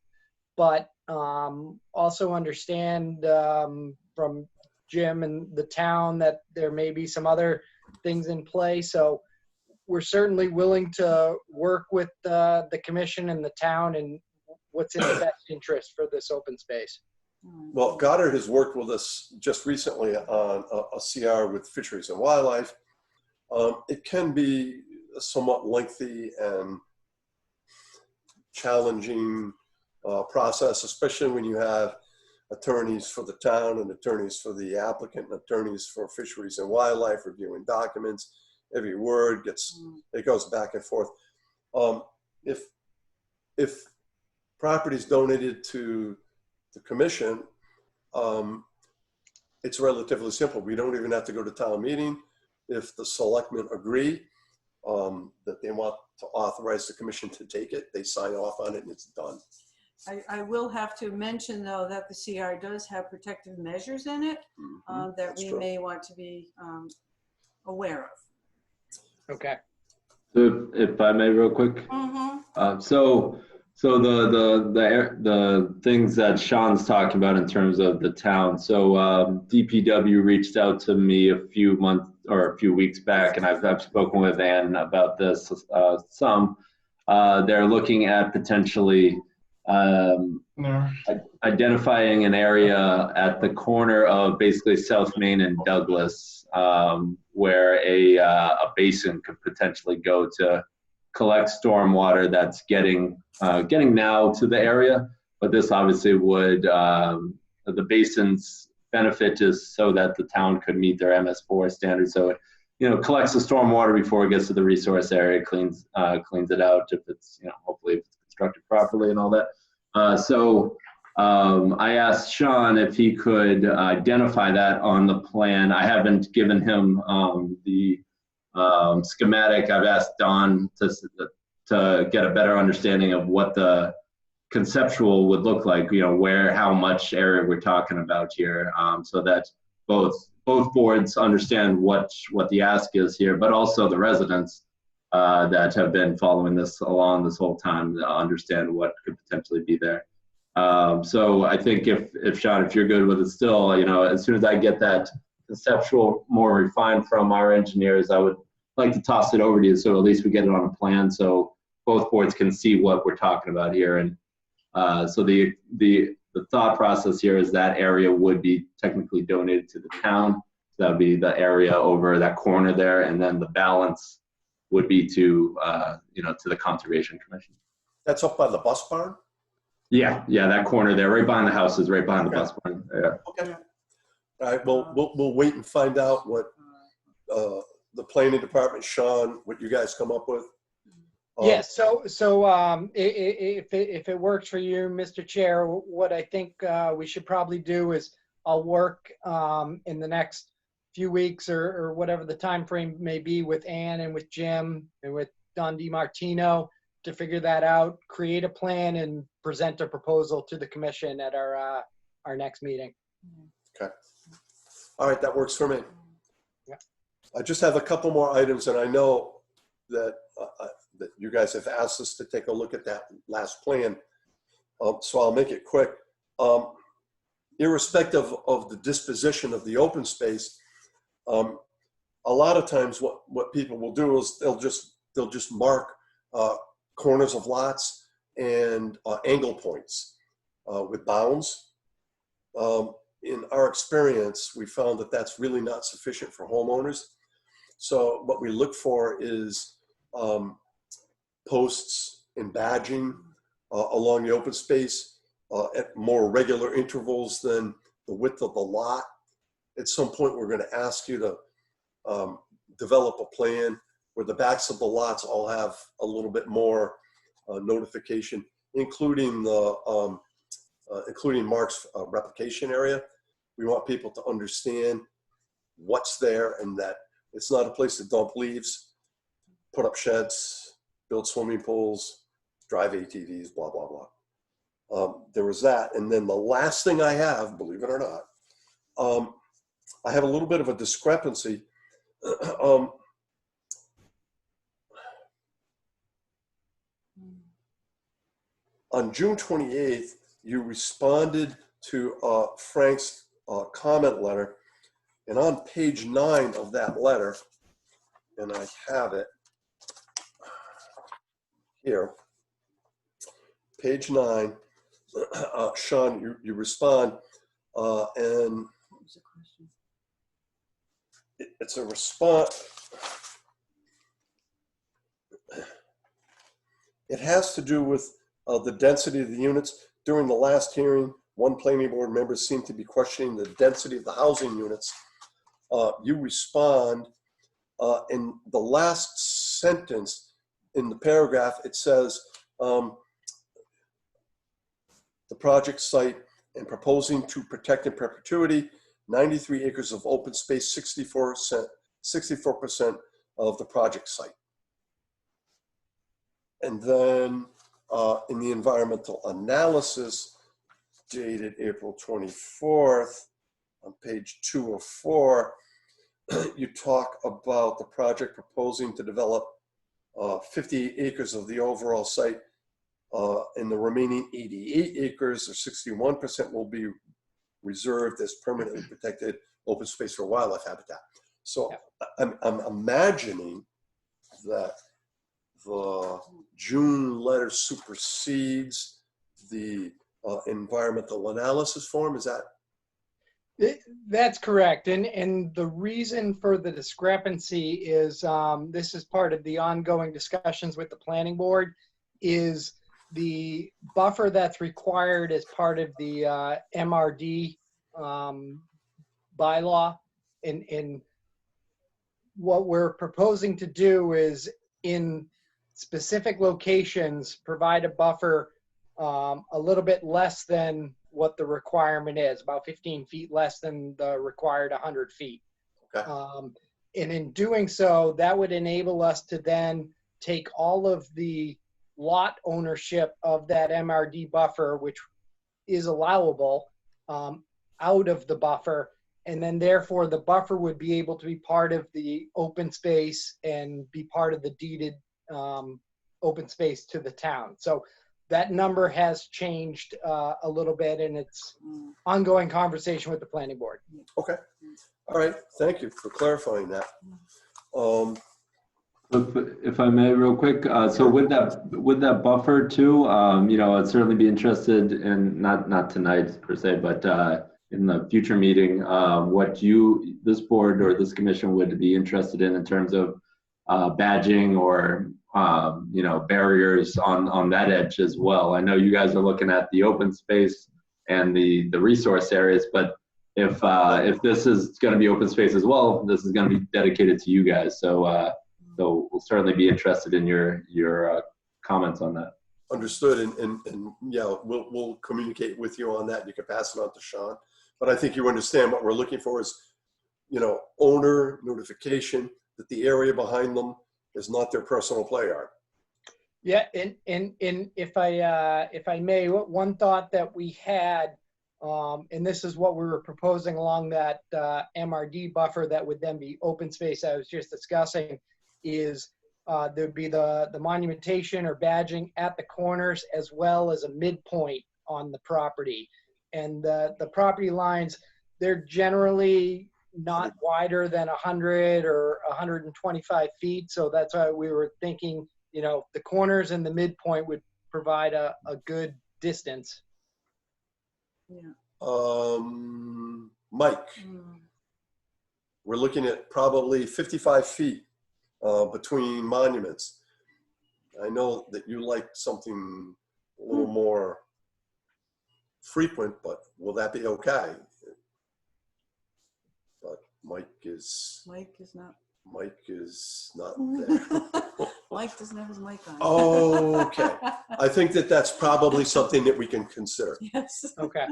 but also understand from Jim and the town that there may be some other things in play. So we're certainly willing to work with the commission and the town and what's in the best interest for this open space. Well, Goddard has worked with us just recently on a CR with Fisheries and Wildlife. It can be a somewhat lengthy and challenging process, especially when you have attorneys for the town and attorneys for the applicant and attorneys for Fisheries and Wildlife reviewing documents. Every word it goes back and forth. If property is donated to the commission, it's relatively simple. We don't even have to go to town meeting. If the selectmen agree that they want to authorize the commission to take it, they sign off on it and it's done. I will have to mention, though, that the CR does have protective measures in it that we may want to be aware of. Okay. So if I may, real quick. So the things that Sean's talking about in terms of the town. So DPW reached out to me a few weeks back, and I've spoken with Ann about this some. They're looking at potentially identifying an area at the corner of basically South Main and Douglas, where a basin could potentially go to collect stormwater that's getting now to the area. But this obviously would, the basin's benefit is so that the town could meet their MS4 standards. So it collects the stormwater before it gets to the resource area, cleans it out if it's, hopefully if it's constructed properly and all that. I asked Sean if he could identify that on the plan. I haven't given him the schematic. I've asked Don to get a better understanding of what the conceptual would look like, how much area we're talking about here, so that both both boards understand what the ask is here, but also the residents that have been following this along this whole time understand what could potentially be there. So I think if Sean, if you're good with it still, as soon as I get that conceptual more refined from our engineers, I would like to toss it over to you so at least we get it on a plan so both boards can see what we're talking about here. And so the thought process here is that area would be technically donated to the town. So that would be the area over that corner there, and then the balance would be to to the Conservation Commission. That's up by the bus barn? Yeah, that corner there, right behind the houses, right behind the bus barn. Yeah. Okay. All right, well, we'll wait and find out what the planning department, Sean, what you guys come up with. Yes, so if it works for you, Mr. Chair, what I think we should probably do is I'll work in the next few weeks or whatever the time frame may be with Ann and with Jim and with Don DiMartino to figure that out, create a plan, and present a proposal to the commission at our next meeting. Okay. All right, that works for me. Yeah. I just have a couple more items, and I know that that you guys have asked us to take a look at that last plan, so I'll make it quick. Irrespective of the disposition of the open space, a lot of times what people will do is they'll just mark corners of lots and angle points with bounds. In our experience, we found that that's really not sufficient for homeowners. So what we look for is posts and badging along the open space at more regular intervals than the width of the lot. At some point, we're going to ask you to develop a plan where the backs of the lots all have a little bit more notification, including Mark's replication area. We want people to understand what's there and that it's not a place to dump leaves, put up sheds, build swimming pools, drive ATVs, blah, blah, blah. There was that. And then the last thing I have, believe it or not, I have a little bit of a discrepancy. On June 28th, you responded to Frank's comment letter. And on page 9 of that letter, and I have it here, page 9, Sean, you respond, and it's a response. It has to do with the density of the units. During the last hearing, one planning board member seemed to be questioning the density of the housing units. You respond in the last sentence in the paragraph, it says, the project site and proposing to protect in perpetuity 93 acres of open space, 64% of the project site. And then in the environmental analysis dated April 24th, on page 2 of 4, you talk about the project proposing to develop 58 acres of the overall site, and the remaining 88 acres, or 61%, will be reserved as permanently protected open space for wildlife habitat. So I'm imagining that the June letter supersedes the environmental analysis form. Is that? That's correct. And the reason for the discrepancy is this is part of the ongoing discussions with the planning board, is the buffer that's required as part of the MRD bylaw. And what we're proposing to do is in specific locations, provide a buffer a little bit less than what the requirement is, about 15 feet less than the required 100 feet. Okay. And in doing so, that would enable us to then take all of the lot ownership of that MRD buffer, which is allowable, out of the buffer, and then therefore the buffer would be able to be part of the open space and be part of the deeded open space to the town. So that number has changed a little bit, and it's ongoing conversation with the planning board. Okay. All right. Thank you for clarifying that. If I may, real quick, so with that buffer too, I'd certainly be interested in not tonight per se, but in the future meeting, what this board or this commission would be interested in terms of badging or barriers on that edge as well. I know you guys are looking at the open space and the resource areas, but if this is going to be open space as well, this is going to be dedicated to you guys. So we'll certainly be interested in your comments on that. Understood, and yeah, we'll communicate with you on that. You can pass it on to Sean, but I think you understand what we're looking for is, owner notification that the area behind them is not their personal play art. Yeah, and if I may, one thought that we had, and this is what we were proposing along that MRD buffer that would then be open space I was just discussing, is there'd be the monumentation or badging at the corners as well as a midpoint on the property. And the property lines, they're generally not wider than 100 or 125 feet. So that's why we were thinking, the corners and the midpoint would provide a good distance. Yeah. Mike, we're looking at probably 55 feet between monuments. I know that you like something a little more frequent, but will that be okay? But Mike is not there. Mike doesn't have his mic on. Oh, okay. I think that's probably something that we can consider. Yes. Okay.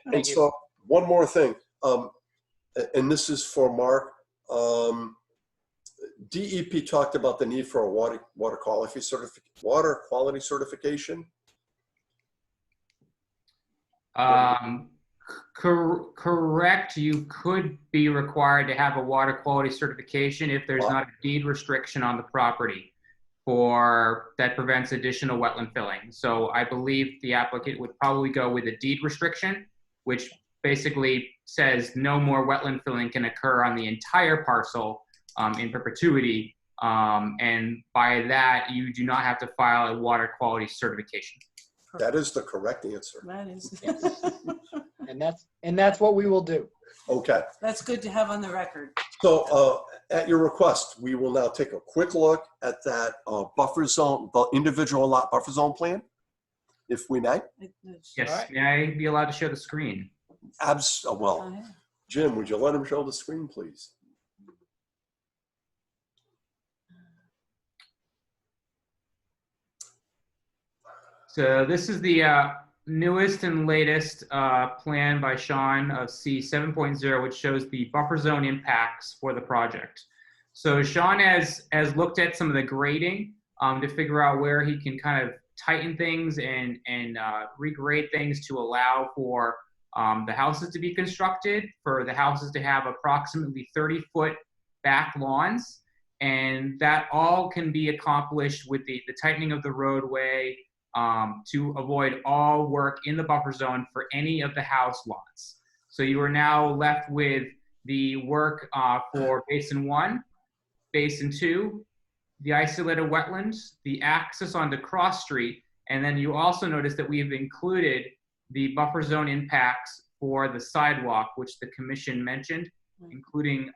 And so one more thing, and this is for Mark. DEP talked about the need for a water quality certification. Correct. You could be required to have a water quality certification if there's not a deed restriction on the property that prevents additional wetland filling. So I believe the applicant would probably go with a deed restriction, which basically says no more wetland filling can occur on the entire parcel in perpetuity. And by that, you do not have to file a water quality certification. That is the correct answer. That is. And that's what we will do. Okay. That's good to have on the record. So at your request, we will now take a quick look at that buffer zone, the individual lot buffer zone plan, if we may. Yes. Right. May I be allowed to share the screen? Well, Jim, would you let him show the screen, please? So this is the newest and latest plan by Sean of C7.0, which shows the buffer zone impacts for the project. So Sean has looked at some of the grading to figure out where he can kind of tighten things and regrade things to allow for the houses to be constructed, for the houses to have approximately 30-foot back lawns. And that all can be accomplished with the tightening of the roadway, to avoid all work in the buffer zone for any of the house lots. So you are now left with the work for Basin 1, Basin 2, the isolated wetlands, the access onto Cross Street, and then you also notice that we've included the buffer zone impacts for the sidewalk, which the commission mentioned, including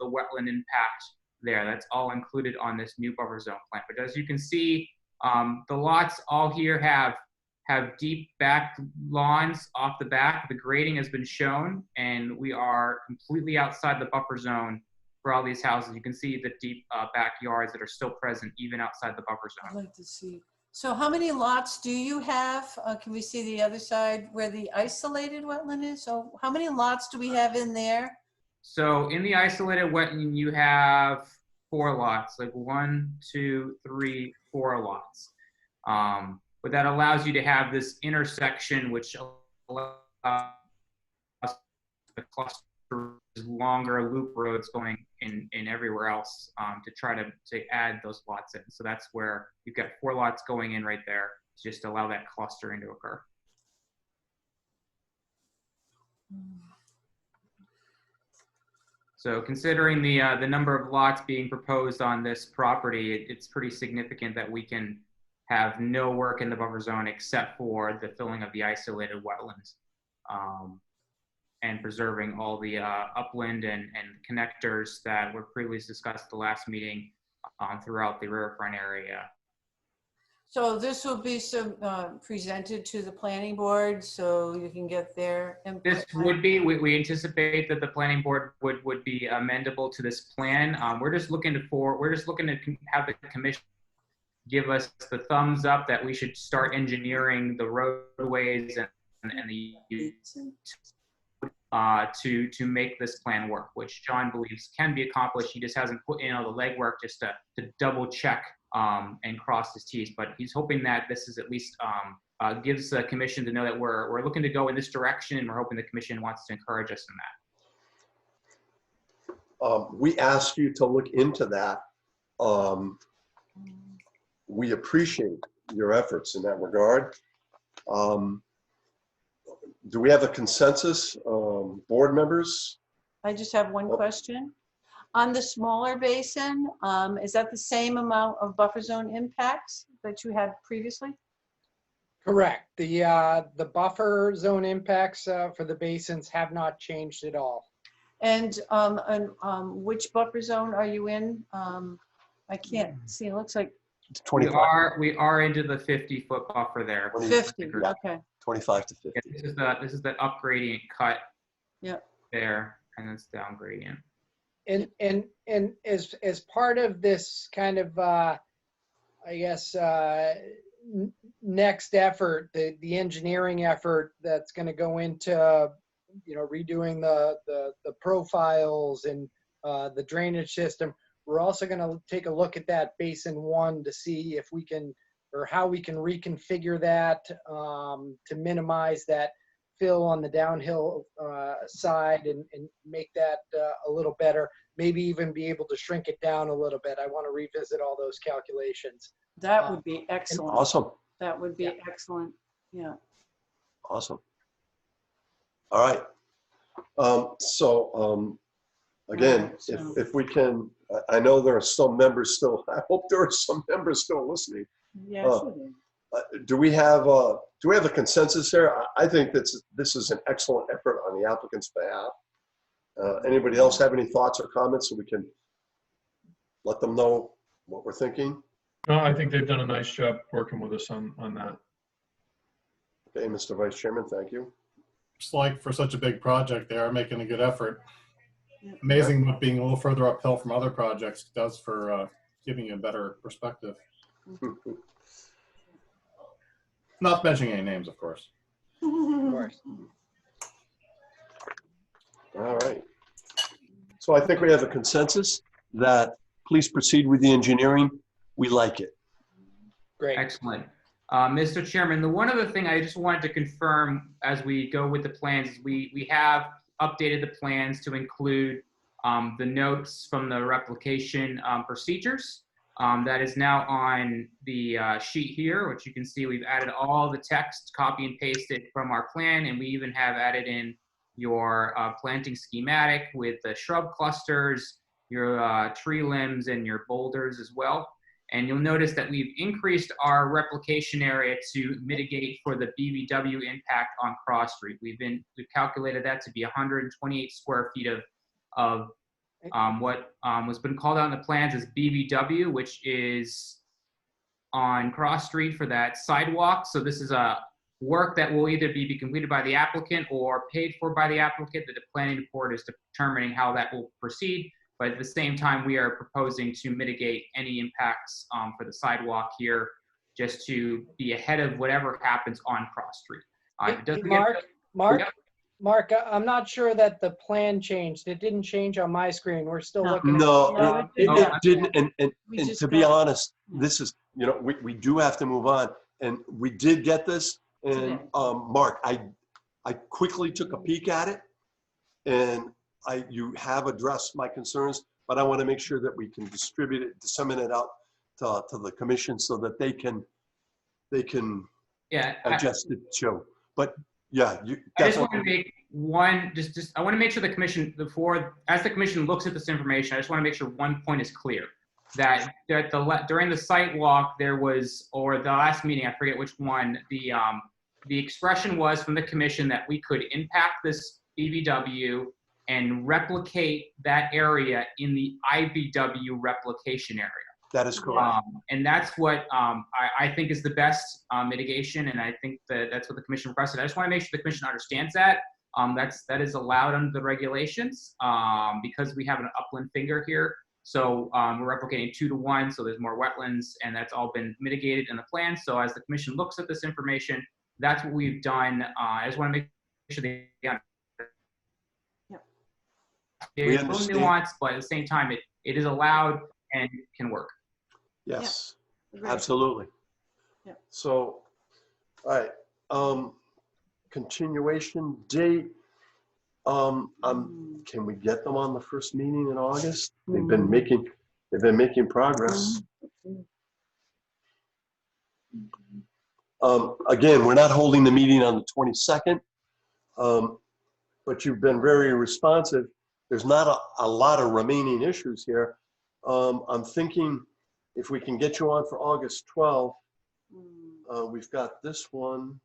the wetland impact there. That's all included on this new buffer zone plan. But as you can see, the lots all here have deep back lawns off the back. The grading has been shown, and we are completely outside the buffer zone for all these houses. You can see the deep backyards that are still present even outside the buffer zone. I'd like to see. So how many lots do you have? Can we see the other side where the isolated wetland is? So how many lots do we have in there? So in the isolated wetland, you have 4 lots, like 1, 2, 3, 4 lots. But that allows you to have this intersection, which allows the clusters longer loop roads going in everywhere else to try to add those lots in. So that's where you've got 4 lots going in right there to just allow that clustering to occur. So considering the number of lots being proposed on this property, it's pretty significant that we can have no work in the buffer zone except for the filling of the isolated wetlands and preserving all the upland and connectors that were previously discussed at the last meeting throughout the riverfront area. So this will be presented to the planning board so you can get their input. This would be, we anticipate that the planning board would be amendable to this plan. We're just looking to have the commission give us the thumbs up that we should start engineering the roadways and the to make this plan work, which John believes can be accomplished. He just hasn't put in all the legwork just to double check and cross his T's, but he's hoping that this is at least gives the commission to know that we're looking to go in this direction, and we're hoping the commission wants to encourage us in that. We asked you to look into that. We appreciate your efforts in that regard. Do we have a consensus, board members? I just have one question. On the smaller basin, is that the same amount of buffer zone impacts that you had previously? Correct. The buffer zone impacts for the basins have not changed at all. And which buffer zone are you in? I can't see. It looks like 25. We are into the 50-foot buffer there. 50. Okay. 25 to 50. Yeah, this is the up gradient cut. Yep. There, and it's down gradient. And as part of this kind of I guess next effort, the engineering effort that's going to go into redoing the profiles and the drainage system, we're also going to take a look at that basin 1 to see if we can, or how we can reconfigure that to minimize that fill on the downhill side and make that a little better, maybe even be able to shrink it down a little bit. I want to revisit all those calculations. That would be excellent. Awesome. That would be excellent. Yeah. Awesome. All right. Again, if we can, I know there are some members still, I hope there are some members still listening. Yes. Do we have a consensus here? I think this is an excellent effort on the applicant's behalf. Anybody else have any thoughts or comments so we can let them know what we're thinking? No, I think they've done a nice job working with us on that. Okay, Mr. Vice Chairman, thank you. Just like for such a big project, they are making a good effort. Amazing what being a little further uphill from other projects does for giving you a better perspective. Not mentioning any names, of course. Of course. All right. So I think we have a consensus that please proceed with the engineering. We like it. Great. Excellent. Mr. Chairman, the one other thing I just wanted to confirm as we go with the plans is we have updated the plans to include the notes from the replication procedures. That is now on the sheet here, which you can see we've added all the text, copy and pasted from our plan, and we even have added in your planting schematic with the shrub clusters, your tree limbs, and your boulders as well. And you'll notice that we've increased our replication area to mitigate for the BVW impact on Cross Street. We've calculated that to be 128 square feet of what was been called out in the plans as BVW, which is on Cross Street for that sidewalk. So this is a work that will either be completed by the applicant or paid for by the applicant. The planning board is determining how that will proceed. But at the same time, we are proposing to mitigate any impacts for the sidewalk here, just to be ahead of whatever happens on Cross Street. Mark, I'm not sure that the plan changed. It didn't change on my screen. We're still looking. No, it didn't. And to be honest, this is, we do have to move on. And we did get this. And Mark, I quickly took a peek at it, and you have addressed my concerns, but I want to make sure that we can distribute it, disseminate it out to the commission so that they can Yeah. digest it too. But yeah, you I just want to definitely. make one, I want to make sure the commission, as the commission looks at this information, I just want to make sure one point is clear. That during the site walk, there was, or the last meeting, I forget which one, the expression was from the commission that we could impact this BVW and replicate that area in the IBW replication area. That is correct. And that's what I think is the best mitigation, and I think that's what the commission requested. I just want to make sure the commission understands that. That is allowed under the regulations because we have an upland finger here. So we're replicating 2 to 1, so there's more wetlands, and that's all been mitigated in the plan. So as the commission looks at this information, that's what we've done. I just want to make sure they There's a little nuance, but at the same time, it is allowed and can work. Yes, Agreed. absolutely. Yeah. So, all right, continuation date. Can we get them on the first meeting in August? They've been making progress. Again, we're not holding the meeting on the 22nd, but you've been very responsive. There's not a lot of remaining issues here. I'm thinking if we can get you on for August 12th, we've got this one.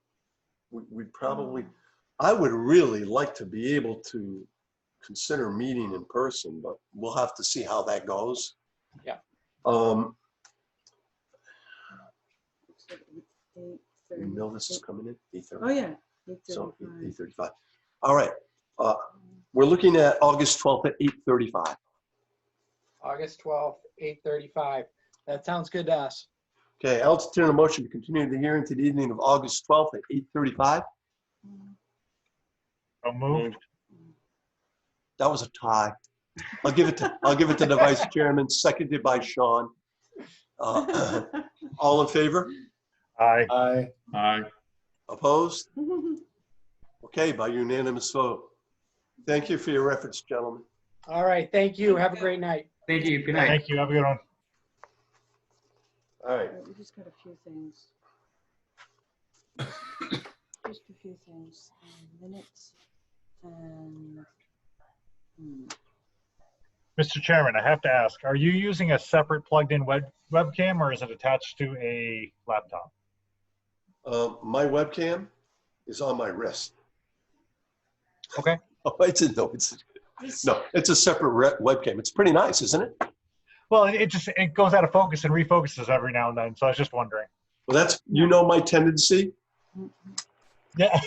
We'd probably, I would really like to be able to consider meeting in person, but we'll have to see how that goes. Yeah. You know this is coming in 8:30. Oh, yeah. So 8:35. All right. We're looking at August 12th at 8:35. August 12th, 8:35. That sounds good to us. Okay, I'll entertain a motion to continue the hearing to the evening of August 12th at 8:35. So moved. That was a tie. I'll give it to the vice chairman, seconded by Sean. All in favor? Aye. Aye. Aye. Opposed? Okay, by unanimous vote. Thank you for your efforts, gentlemen. All right. Thank you. Have a great night. Thank you. Good night. Thank you. Have a good one. All right. We just got a few things. Just a few things. Minutes and. Mr. Chairman, I have to ask, are you using a separate plugged-in webcam or is it attached to a laptop? My webcam is on my wrist. Okay. Oh, it's a separate webcam. It's pretty nice, isn't it? Well, it goes out of focus and refocuses every now and then, so I was just wondering. Well, that's, you know, my tendency. Yeah.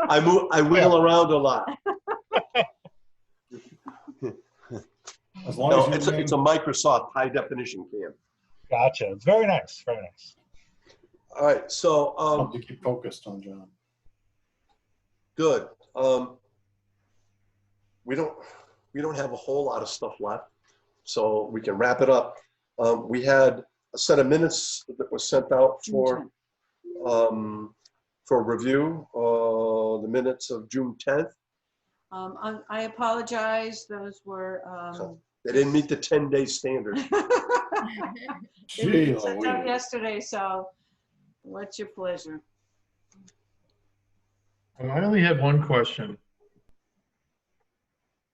I wiggle around a lot. As long No, as it's a Microsoft high definition cam. Gotcha. It's very nice. Very nice. All right, so help you keep focused on John. good. We don't have a whole lot of stuff left, so we can wrap it up. We had a set of minutes that was sent out for review. The minutes of June 10th. I apologize. Those were. They didn't meet the 10-day standard. Gee, Sent out Louise. yesterday, so what's your pleasure? Well, I only had one question.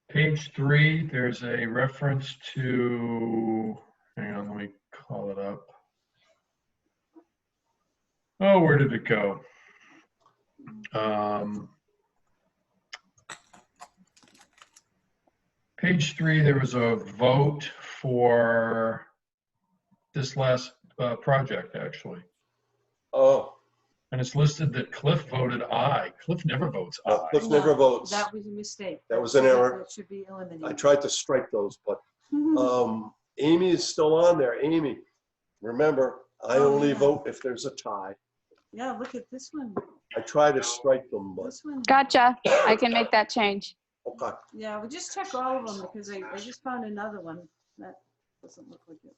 Page 3, there's a reference to, hang on, let me call it up. Oh, where did it go? Page 3, there was a vote for this last project, actually. Oh, And it's listed that Cliff voted aye. Cliff never votes no, aye. Cliff never votes. That was a mistake. That was an error. That should be I eliminated. tried to strike those, but Amy is still on there. Amy, remember, I Oh, only yeah. vote if there's a tie. Yeah, look at this one. I try to strike them, but This one. Gotcha. I can make that change. okay. Yeah, we just check all of them because I just found another one that doesn't look like it.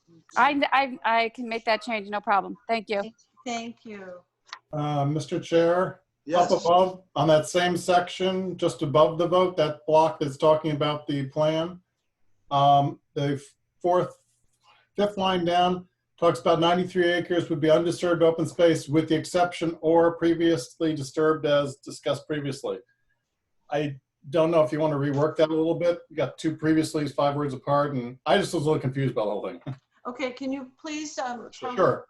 I can make that change, no problem. Thank you. Thank you. Mr. Chair, Yes. Up above, on that same section, just above the vote, that block that's talking about the plan, the fifth line down talks about 93 acres would be undisturbed open space with the exception or previously disturbed as discussed previously. I don't know if you want to rework that a little bit. You got two previously is 5 words apart, and I just was a little confused about the whole thing. Okay, can you please? Sure.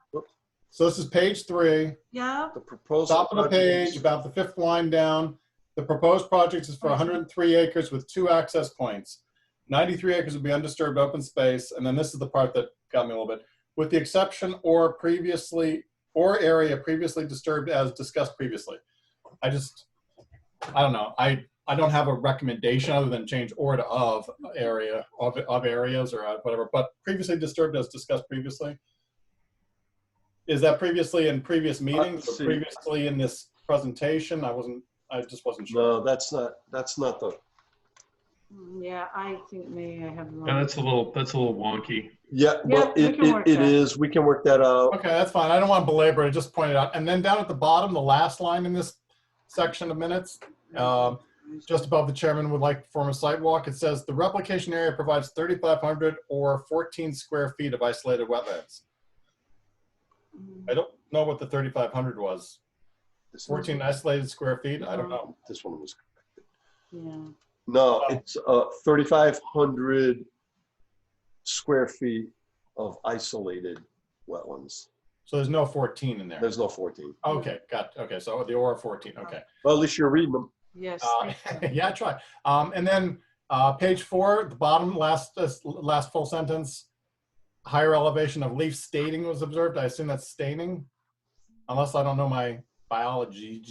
So this is page 3. Yeah. The proposed Top of the page, about the 5th line down. The proposed project is for 103 acres with 2 access points. 93 acres would be undisturbed open space. And then this is the part that got me a little bit. With the exception or area previously disturbed as discussed previously. I don't know. I don't have a recommendation other than change or to of area, of areas or whatever, but previously disturbed as discussed previously. Is that previously in previous meetings or previously in this presentation? I just wasn't sure. No, that's not the. Yeah, I think maybe I have the wrong. Yeah, that's a little wonky. Yeah, but it is. We can work that out. Okay, that's fine. I don't want to belabor it. I just pointed out. And then down at the bottom, the last line in this section of minutes, just above the chairman would like to perform a site walk. It says the replication area provides 3,500 or 14 square feet of isolated wetlands. I don't know what the 3,500 was. 14 isolated square feet? I don't know. This one was corrected. Yeah. No, it's 3,500 square feet of isolated wetlands. So there's no 14 in there. There's no 14. Okay, got it. Okay, so the or 14. Okay. Well, at least you're reading them. Yes. Yeah, I try. And then page 4, the bottom last full sentence. Higher elevation of leaf staining was observed. I assume that's staining, unless I don't know my biology.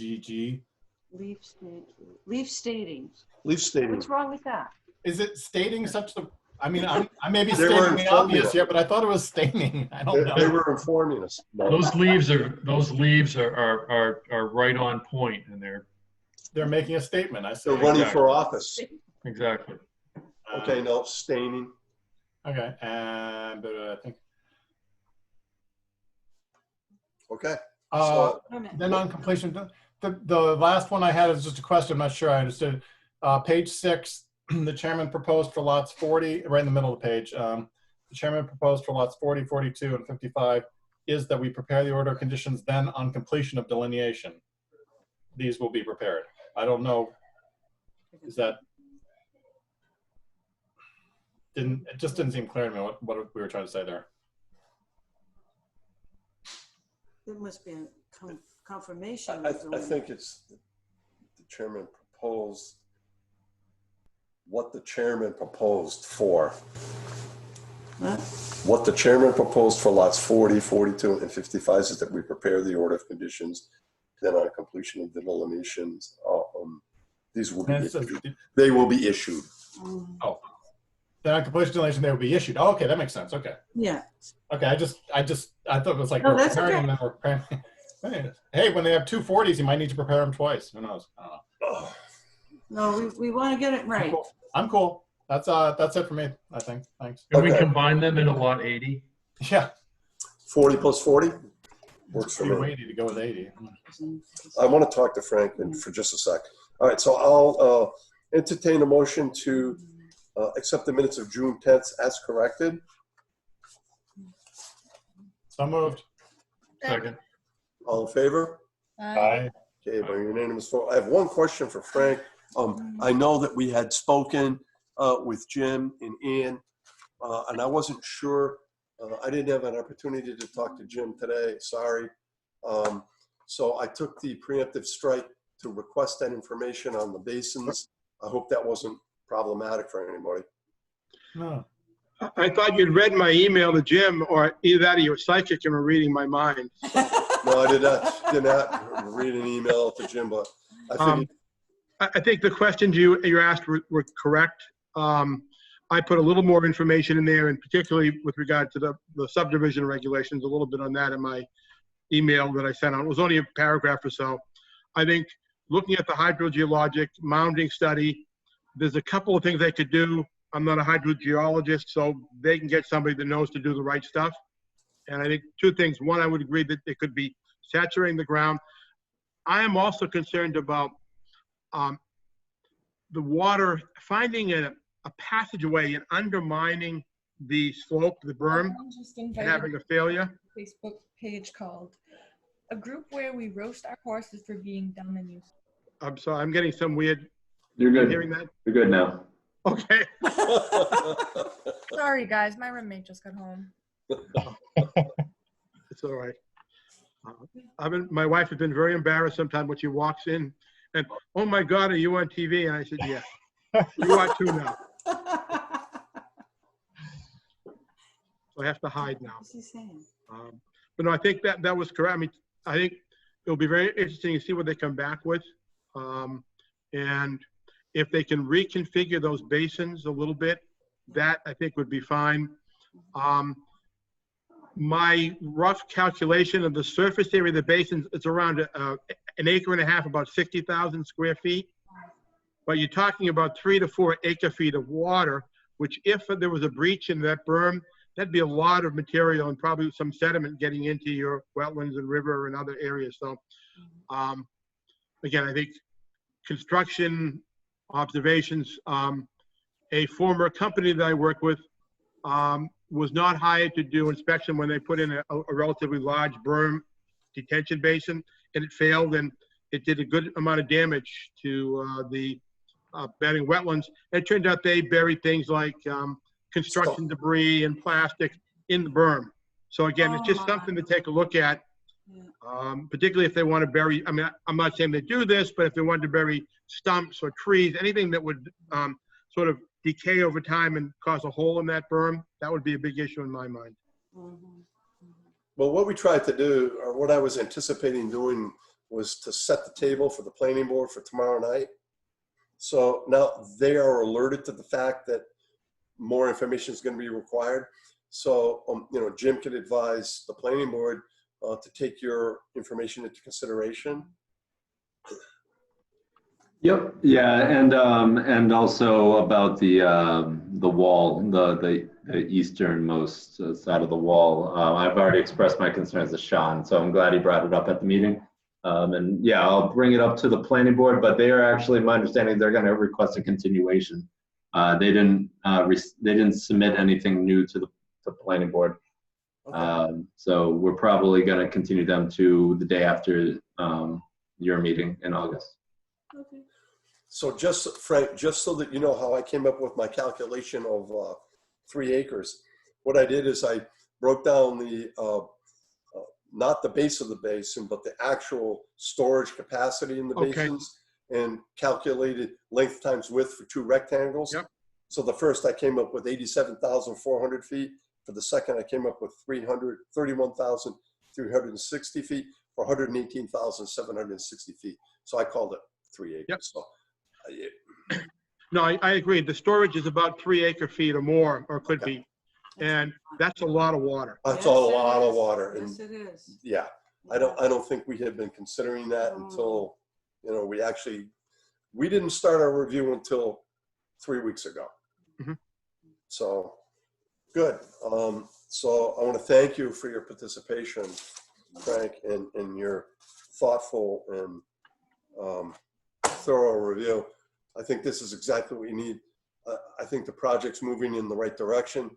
Leaf staining. Leaf staining. What's wrong with that? Is it staining such the? I mean, I may be stating the obvious here, but I thought it was staining. I don't know. They were informing us. No. Those leaves are right on point, and they're making a statement. I say they're running for office. Exactly. Okay, no staining. Okay, and I think. Okay. Then on completion, the last one I had is just a question. I'm not sure I understood. Page 6, the chairman proposed for lots 40, right in the middle of the page. The chairman proposed for lots 40, 42, and 55 is that we prepare the order of conditions then on completion of delineation. These will be prepared. I don't know. Is that? It just didn't seem clear to me what we were trying to say there. There must be a confirmation. I think it's the chairman proposed what the chairman proposed for. What? What the chairman proposed for lots 40, 42, and 55 is that we prepare the order of conditions. Then on completion of the delineations, these will be issued. They will be issued. Oh. Then on completion delineation, they will be issued. Oh, okay, that makes sense. Okay. Yeah. Okay, I thought it was like No, we're that's preparing okay. them. We're preparing. Hey, when they have 2 40s, you might need to prepare them twice. Who knows? I don't know. No, we want to get it right. I'm cool. That's it for me, I think. Thanks. Can we combine them into lot 80? Yeah. 40 plus 40 works for me. 80 to go with 80. I want to talk to Franklin for just a sec. All right, so I'll entertain a motion to accept the minutes of June 10th as corrected. So moved. Second. All in favor? Aye. Okay, by unanimous vote. I have one question for Frank. I know that we had spoken with Jim and Ian, and I wasn't sure. I didn't have an opportunity to talk to Jim today. Sorry. So I took the preemptive strike to request that information on the basins. I hope that wasn't problematic for anybody. No. I thought you'd read my email to Jim, or either that or you were psychic and were reading my mind. No, I did not read an email to Jim, but I figured. I think the questions you asked were correct. I put a little more information in there, and particularly with regard to the subdivision regulations, a little bit on that in my email that I sent out. It was only a paragraph or so. I think looking at the hydrogeologic mounding study, there's a couple of things they could do. I'm not a hydrogeologist, so they can get somebody that knows to do the right stuff. And I think 2 things. One, I would agree that they could be saturating the ground. I am also concerned about the water finding a passageway and undermining the slope, the berm, Just and invited having a failure. a Facebook page called A Group Where We Roast Our Horses for Being Dumb and Useless. I'm sorry, I'm getting some weird. You're good. Hearing that? You're good now. Okay. Sorry, guys, my roommate just got home. It's all right. My wife has been very embarrassed sometimes when she walks in and, oh my God, are you on TV? And I said, yeah, you are too now. So I have to hide now. What's he saying? But no, I think that was correct. I mean, I think it'll be very interesting to see what they come back with. And if they can reconfigure those basins a little bit, that I think would be fine. My rough calculation of the surface area of the basins, it's around an acre and a half, about 60,000 square feet. But you're talking about 3 to 4 acre feet of water, which if there was a breach in that berm, that'd be a lot of material and probably some sediment getting into your wetlands and river and other areas. So again, I think construction observations, a former company that I work with was not hired to do inspection when they put in a relatively large berm detention basin, and it failed, and it did a good amount of damage to the bedding wetlands. It turned out they buried things like construction debris and plastic in the berm. So again, it's just something to take a look at, particularly if they want to bury, I mean, I'm not saying they do this, but if they want to bury stumps or trees, anything that would sort of decay over time and cause a hole in that berm, that would be a big issue in my mind. Well, what we tried to do, or what I was anticipating doing, was to set the table for the planning board for tomorrow night. So now they are alerted to the fact that more information is going to be required. So, you know, Jim can advise the planning board to take your information into consideration. Yep. Yeah, and also about the wall, the easternmost side of the wall. I've already expressed my concerns to Sean, so I'm glad he brought it up at the meeting. And yeah, I'll bring it up to the planning board, but they are actually, my understanding, they're going to request a continuation. They didn't submit anything new to the planning board. Okay. So we're probably going to continue them to the day after your meeting in August. Okay. So just, Frank, just so that you know how I came up with my calculation of 3 acres, what I did is I broke down the, not the base of the basin, but the actual storage capacity in the basins, and calculated length times width for 2 rectangles. Yep. So the first I came up with 87,400 feet. For the second, I came up with 31,360 feet for 118,760 feet. So I called it 3 acres. Yep. So, no, I agree. The storage is about 3 acre feet or more, or could be. And that's a lot of water. That's a lot of water. Yes, it is. Yeah, I don't think we had been considering that until, you know, we didn't start our review until 3 weeks ago. Mm-hmm. So good. So I want to thank you for your participation, Frank, and your thoughtful and thorough review. I think this is exactly what we need. I think the project's moving in the right direction.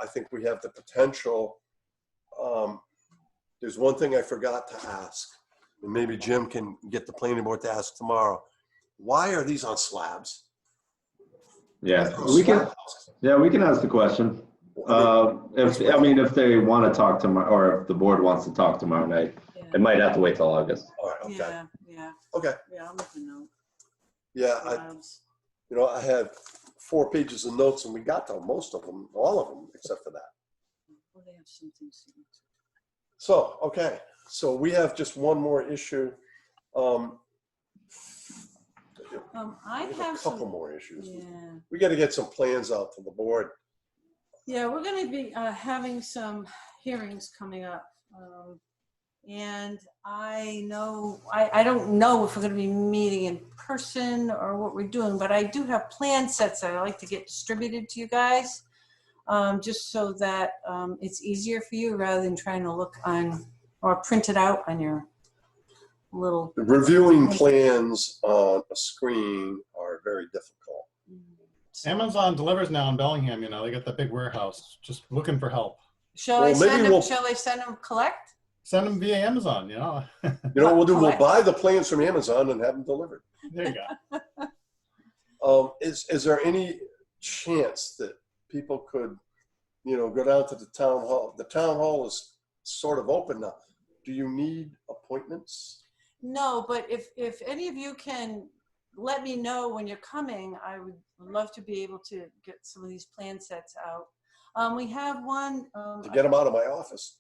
I think we have the potential. There's one thing I forgot to ask, and maybe Jim can get the planning board to ask tomorrow. Why are these on slabs? Yeah, we can ask the question. If they want to talk tomorrow, or if the board wants to talk tomorrow night, it might have to wait till August. All right, okay. Yeah. Okay. Yeah, I'll make a note. Yeah, I had 4 pages of notes, and we got to most of them, all of them, except for that. Well, they have some things. So, okay, so we have just one more issue. I We have a couple some more issues. Yeah. We got to get some plans out to the board. Yeah, we're going to be having some hearings coming up. And I don't know if we're going to be meeting in person or what we're doing, but I do have plan sets that I like to get distributed to you guys, just so that it's easier for you rather than trying to look on or print it out on your little. Reviewing plans on a screen are very difficult. Amazon delivers now in Bellingham, you know, they got that big warehouse, just looking for help. Shall Well, I maybe send them? we'll- Shall I send them collect? Send them via Amazon, you know. You know what we'll do? We'll Collect. buy the plans from Amazon and have them delivered. There you go. Is there any chance that people could, you know, go down to the town hall? The town hall is sort of open now. Do you need appointments? No, but if any of you can let me know when you're coming, I would love to be able to get some of these plan sets out. We have one. To get them out of my office.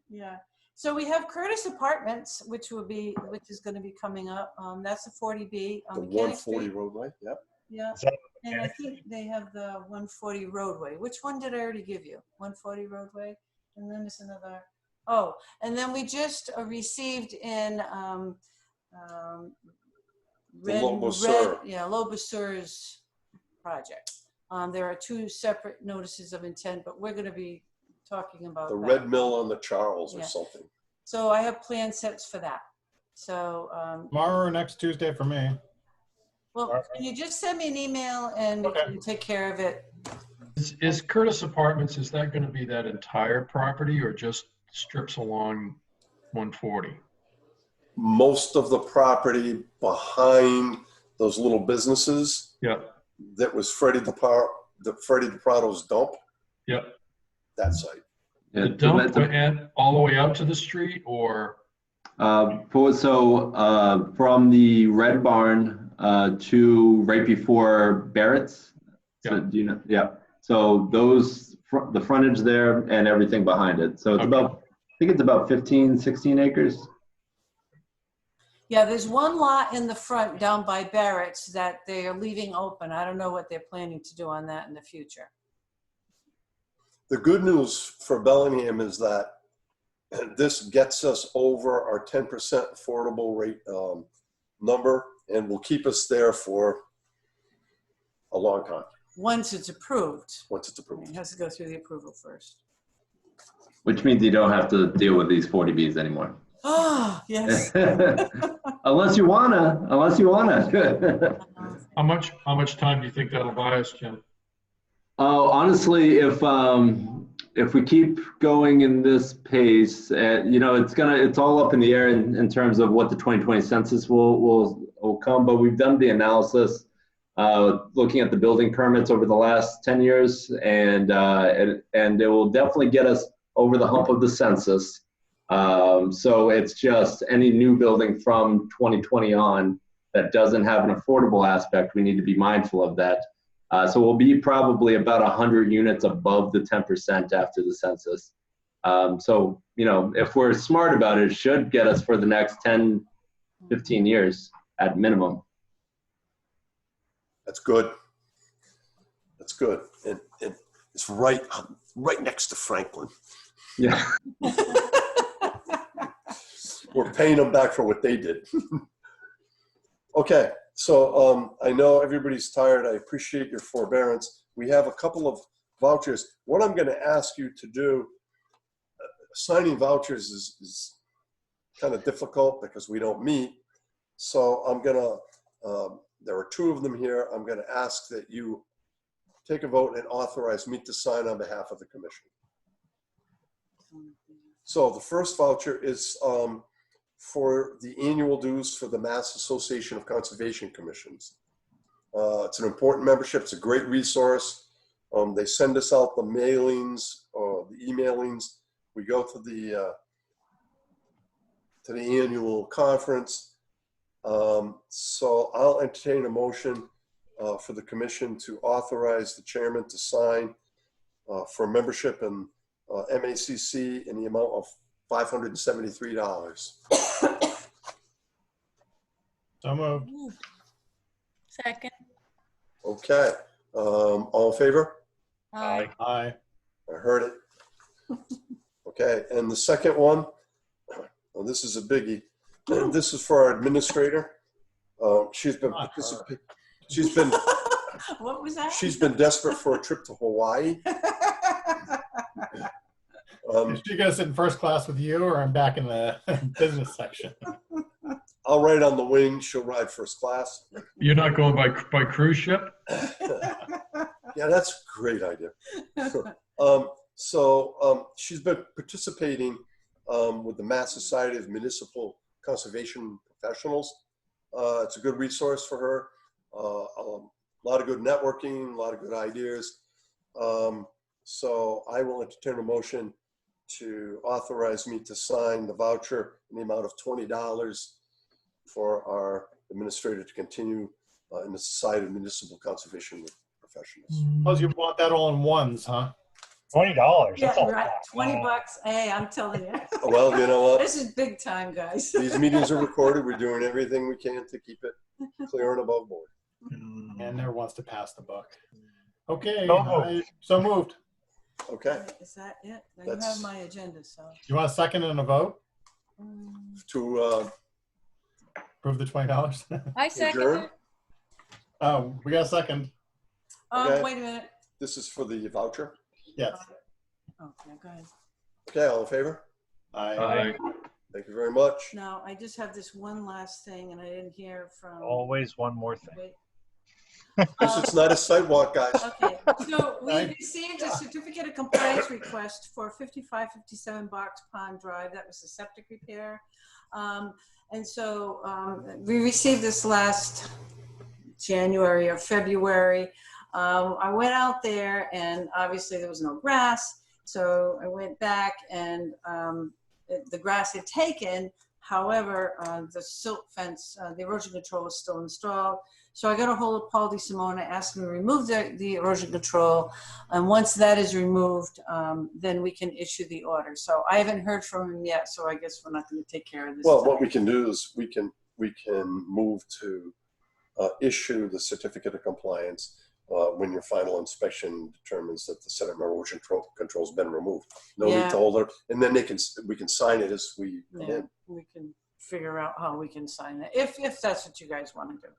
Yeah. So we have Curtis Apartments, which is going to be coming up. That's the 40B on The Mechanic 140 Street. roadway, yep. Yeah. Is that And I think they have the 140 roadway. Which one did I already give you? 140 roadway? And then there's another. Oh, and then we just received in Lobusur's project. There are two separate notices of intent, but we're going to be talking about The that. Red Mill on the Charles or Yeah. something. So I have plan sets for that. So, Tomorrow or next Tuesday for me. well, can you just send me an email and we Okay. can take care of it? Is Curtis Apartments, is that going to be that entire property or just strips along 140? Most of the property behind those little businesses Yeah, that was Freddie DePrado's dump, yeah. that site. The dump went all the way out to the street, or? From the Red Barn to right before Barrett's. So, Yeah. do you know? Yeah. So those, the frontage there and everything behind it. So it's Okay. I think it's about 15, 16 acres. Yeah, there's one lot in the front down by Barrett's that they are leaving open. I don't know what they're planning to do on that in the future. The good news for Bellingham is that this gets us over our 10% affordable rate number and will keep us there for a long time Once it's approved, once it's approved. it has to go through the approval first. Which means you don't have to deal with these 40Bs anymore. Ah, yes. Unless you wanna. How much time do you think that'll buy us, Jim? Oh, honestly, if we keep going in this pace, you know, it's all up in the air in terms of what the 2020 census will come. But we've done the analysis, looking at the building permits over the last 10 years, and it will definitely get us over the hump of the census. So it's just any new building from 2020 on that doesn't have an affordable aspect. We need to be mindful of that. So we'll be probably about 100 units above the 10% after the census. So, you know, if we're smart about it, it should get us for the next 10, 15 years at minimum. That's good. That's good. And it's right next to Franklin. Yeah. We're paying them back for what they did. Okay, so I know everybody's tired. I appreciate your forbearance. We have a couple of vouchers. What I'm going to ask you to do, signing vouchers is kind of difficult because we don't meet. So I'm going to, there are two of them here. I'm going to ask that you take a vote and authorize me to sign on behalf of the commission. So the first voucher is for the annual dues for the Mass Association of Conservation Commissions. It's an important membership. It's a great resource. They send us out the mailings or the emailings. We go to the annual conference. So I'll entertain a motion for the commission to authorize the chairman to sign for membership in MACC in the amount of $573. So moved. Second. Okay, all in favor? Aye. Aye. I heard it. Okay, and the second one, well, this is a biggie. This is for our administrator. She's been What was that? desperate for a trip to Hawaii. Is she gonna sit in first class with you, or I'm back in the business section? I'll ride on the wing. She'll ride first class. You're not going by cruise ship? Yeah, that's a great idea. She's been participating with the Mass Society of Municipal Conservation Professionals. It's a good resource for her. A lot of good networking, a lot of good ideas. So I will entertain a motion to authorize me to sign the voucher in the amount of $20 for our administrator to continue in the Society of Municipal Conservation Professionals. Suppose you want that all in ones, huh? $20. Yeah, That's a right, lot. 20 bucks. Hey, I'm telling you. Well, you know what? This is big time, guys. These meetings are recorded. We're doing everything we can to keep it clear and above board. And never wants to pass the buck. Okay, So moved. so moved. Okay. Is that it? Now you That's- have my agenda, so. You want a second and a vote? To Approve the $20? I second adjourn, it. Oh, we got a second. Okay. Wait a minute. this is for the voucher. Yes. Okay, go ahead. Okay, all in favor? Aye. Thank you very much. Now, I just have this one last thing, and I didn't hear from. Always one more thing. Wait. It's not a sidewalk, guys. Okay, so we Thank- received a certificate of compliance request for 5557 Box Pond Drive. That was the septic repair. And so we received this last January or February. I went out there and obviously there was no grass. So I went back and the grass had taken. However, the silt fence, the erosion control was still installed. So I got a hold of Paul DeSimone, asked him to remove the erosion control. And once that is removed, then we can issue the order. So I haven't heard from him yet, so I guess we're not going to take care of this. Well, today. what we can do is we can move to issue the certificate of compliance when your final inspection determines that the sediment erosion control has been removed. No Yeah. need to hold it, and then we can sign it as we come Yeah, in. we can figure out how we can sign it, if that's what you guys want to do.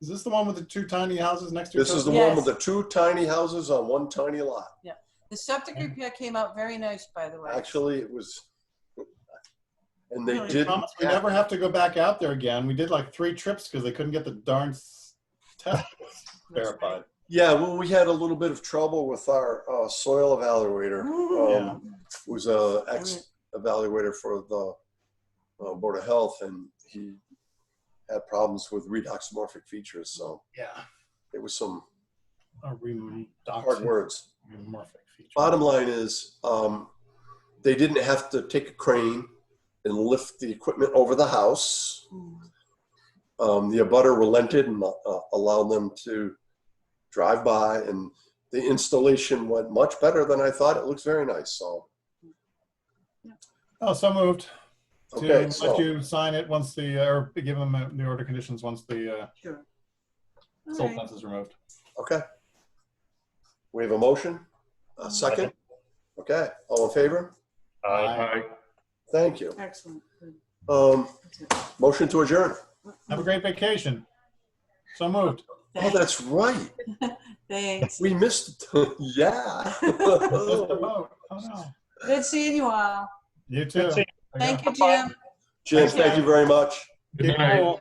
Is this the one with the two tiny houses next to each This is other? the one Yes. with the two tiny houses on one tiny lot. The septic repair came out very nice, by the way. Actually, it was, and they Really? did. Thomas, we never have to go back out there again. We did like 3 trips because they couldn't get the darn test verified. Yeah, well, we had a little bit of trouble with our soil evaluator. Yeah. It was a ex-evaluator for the Board of Health, and he had problems with redoxymorphic features. So Yeah. it was some A hard words. Morphic feature. Bottom line is, they didn't have to take a crane and lift the equipment over the house. The abutter relented and allowed them to drive by, and the installation went much better than I thought. It looks very nice. So, Oh, so moved. okay, To so let you sign it once or give them the order conditions once the Sure. silt All right. fence is removed. okay, we have a motion. A second. Okay, all in favor? Aye. Thank you. Excellent. Motion to adjourn. Have a great vacation. So moved. Oh, that's right. Thanks. We missed it. Yeah. Missed the boat. Oh no. Good seeing you all. You too. Good seeing Thank you, Jim. Jim, thank you very much. Good Keep night. cool.